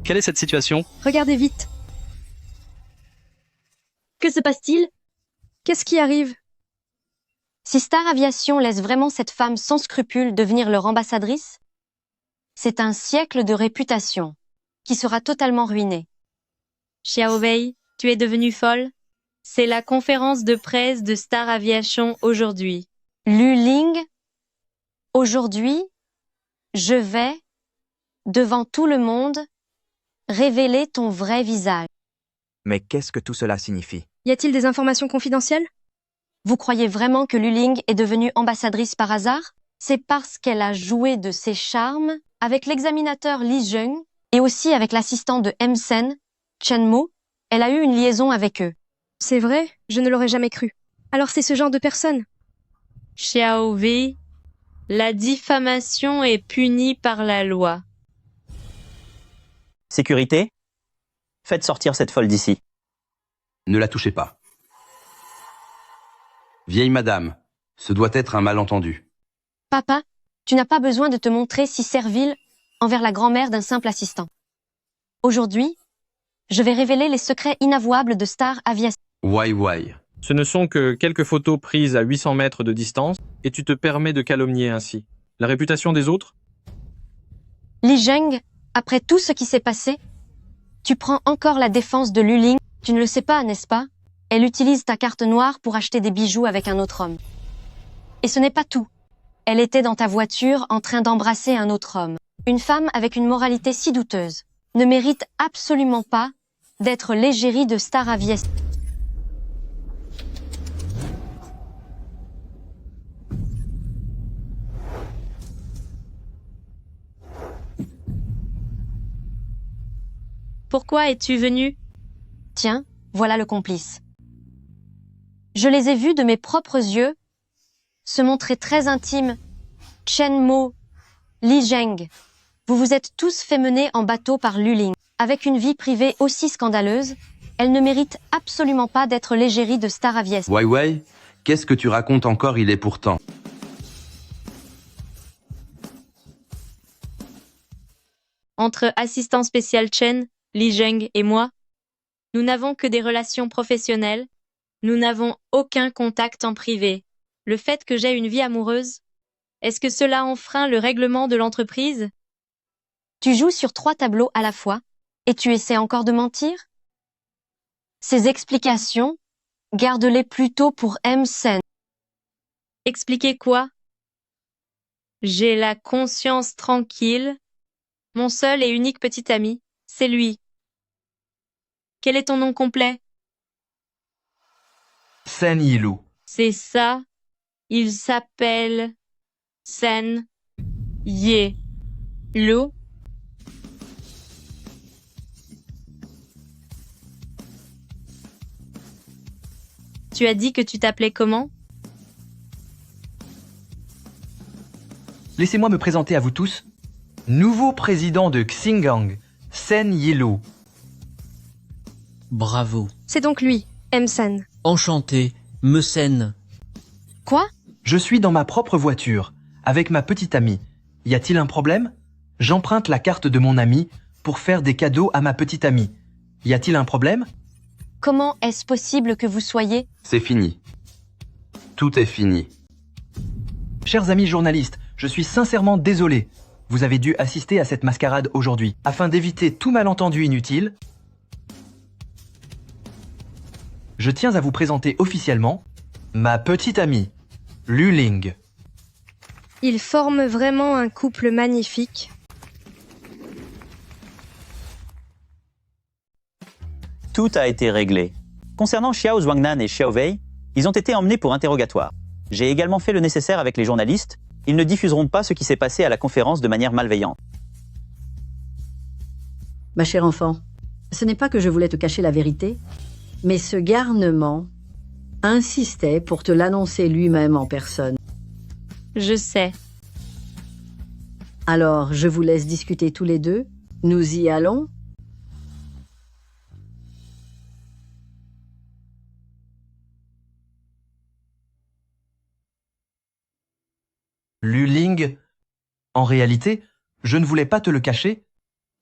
Quelle est cette situation? Regardez vite. Que se passe-t-il? Qu'est-ce qui arrive? Si Star Aviation laisse vraiment cette femme sans scrupules devenir leur ambassadrice, c'est un siècle de réputation qui sera totalement ruiné. Xiao Wei, tu es devenue folle? C'est la conférence de presse de Star Aviation aujourd'hui. Lu Ling, aujourd'hui, je vais, devant tout le monde, révéler ton vrai visage. Mais qu'est-ce que tout cela signifie? Y a-t-il des informations confidentielles? Vous croyez vraiment que Lu Ling est devenue ambassadrice par hasard? C'est parce qu'elle a joué de ses charmes avec l'examinateur Li Zheng et aussi avec l'assistant de Sen, Chen Mo. Elle a eu une liaison avec eux. C'est vrai? Je ne l'aurais jamais cru. Alors c'est ce genre de personne? Xiao Wei, la diffamation est punie par la loi. Sécurité, faites sortir cette folle d'ici. Ne la touchez pas. Vieille madame, ce doit être un malentendu. Papa, tu n'as pas besoin de te montrer si servile envers la grand-mère d'un simple assistant. Aujourd'hui, je vais révéler les secrets inavouables de Star Aviation. Why. Ce ne sont que quelques photos prises à 800 mètres de distance et tu te permets de calomnier ainsi la réputation des autres? Li Zheng, après tout ce qui s'est passé, tu prends encore la défense de Lu Ling. Tu ne le sais pas, n'est-ce pas? Elle utilise ta carte noire pour acheter des bijoux avec un autre homme. Et ce n'est pas tout. Elle était dans ta voiture en train d'embrasser un autre homme. Une femme avec une moralité si douteuse ne mérite absolument pas d'être l'égérie de Star Aviation. Pourquoi es-tu venu? Tiens, voilà le complice. Je les ai vus de mes propres yeux se montrer très intimes. Chen Mo, Li Zheng, vous vous êtes tous fait mener en bateau par Lu Ling. Avec une vie privée aussi scandaleuse, elle ne mérite absolument pas d'être l'égérie de Star Aviation. Why, qu'est-ce que tu racontes encore? Il est pourtant. Entre assistant spécial Chen, Li Zheng et moi, nous n'avons que des relations professionnelles. Nous n'avons aucun contact en privé. Le fait que j'ai une vie amoureuse, est-ce que cela enfreint le règlement de l'entreprise? Tu joues sur 3 tableaux à la fois, Et tu essaies encore de mentir? Ces explications, garde-les plutôt pour M-Sen. Expliquer quoi? J'ai la conscience tranquille. Mon seul et unique petit ami, c'est lui. Quel est ton nom complet? Sen Yilou. C'est ça. Il s'appelle Sen Ye-Lu. Tu as dit que tu t'appelais comment? Laissez-moi me présenter à vous tous. Nouveau président de Xingang, Sen Yilou. Bravo. C'est donc lui, M-Sen. Enchanté, Mesen. Quoi? Je suis dans ma propre voiture, avec ma petite amie. Y a-t-il un problème? J'emprunte la carte de mon ami pour faire des cadeaux à ma petite amie. Y a-t-il un problème? Comment est-ce possible que vous soyez? C'est fini. Tout est fini. Chers amis journalistes, je suis sincèrement désolé. Vous avez dû assister à cette mascarade aujourd'hui. Afin d'éviter tout malentendu inutile, je tiens à vous présenter officiellement ma petite amie, Lu Ling. Ils forment vraiment un couple magnifique. Tout a été réglé. Concernant Xiao Zhuangnan et Xiao Wei, ils ont été emmenés pour interrogatoire. J'ai également fait le nécessaire avec les journalistes. Ils ne diffuseront pas ce qui s'est passé à la conférence de manière malveillante. Ma chère enfant, ce n'est pas que je voulais te cacher la vérité, mais ce garnement insistait pour te l'annoncer lui-même en personne. Je sais. Alors, je vous laisse discuter tous les deux. Nous y allons. Lu Ling, en réalité, je ne voulais pas te le cacher,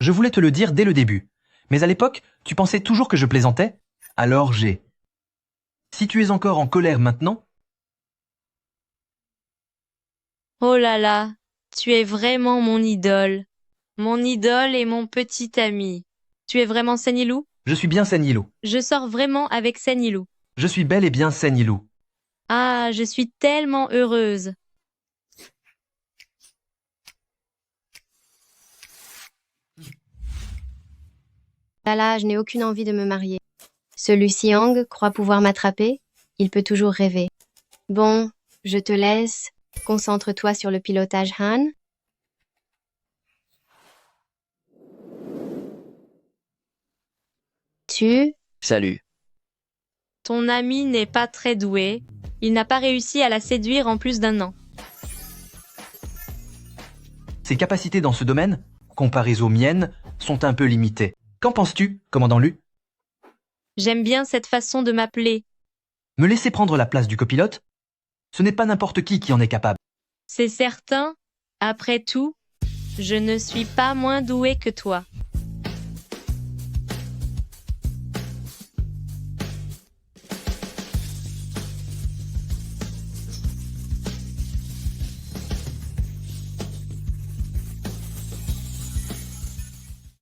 je voulais te le dire dès le début. Mais à l'époque, tu pensais toujours que je plaisantais, alors j'ai. Si tu es encore en colère maintenant, Oh là là, tu es vraiment mon idole. Mon idole et mon petit ami. Tu es vraiment Sen Yilou? je suis bien Sen Yilou. Je sors vraiment avec Sen Yilou. Je suis bel et bien Sen Yilou. Ah, je suis tellement heureuse. Là, je n'ai aucune envie de me marier. Ce Lu Xiang croit pouvoir m'attraper. Il peut toujours rêver. Bon, je te laisse. Concentre-toi sur le pilotage Han. Salut. Ton ami n'est pas très doué. Il n'a pas réussi à la séduire en plus d'1 an. Ses capacités dans ce domaine, comparées aux miennes, sont un peu limitées. Qu'en penses-tu, commandant Lu? J'aime bien cette façon de m'appeler. Me laisser prendre la place du copilote? Ce n'est pas n'importe qui en est capable. C'est certain. Après tout, je ne suis pas moins douée que toi.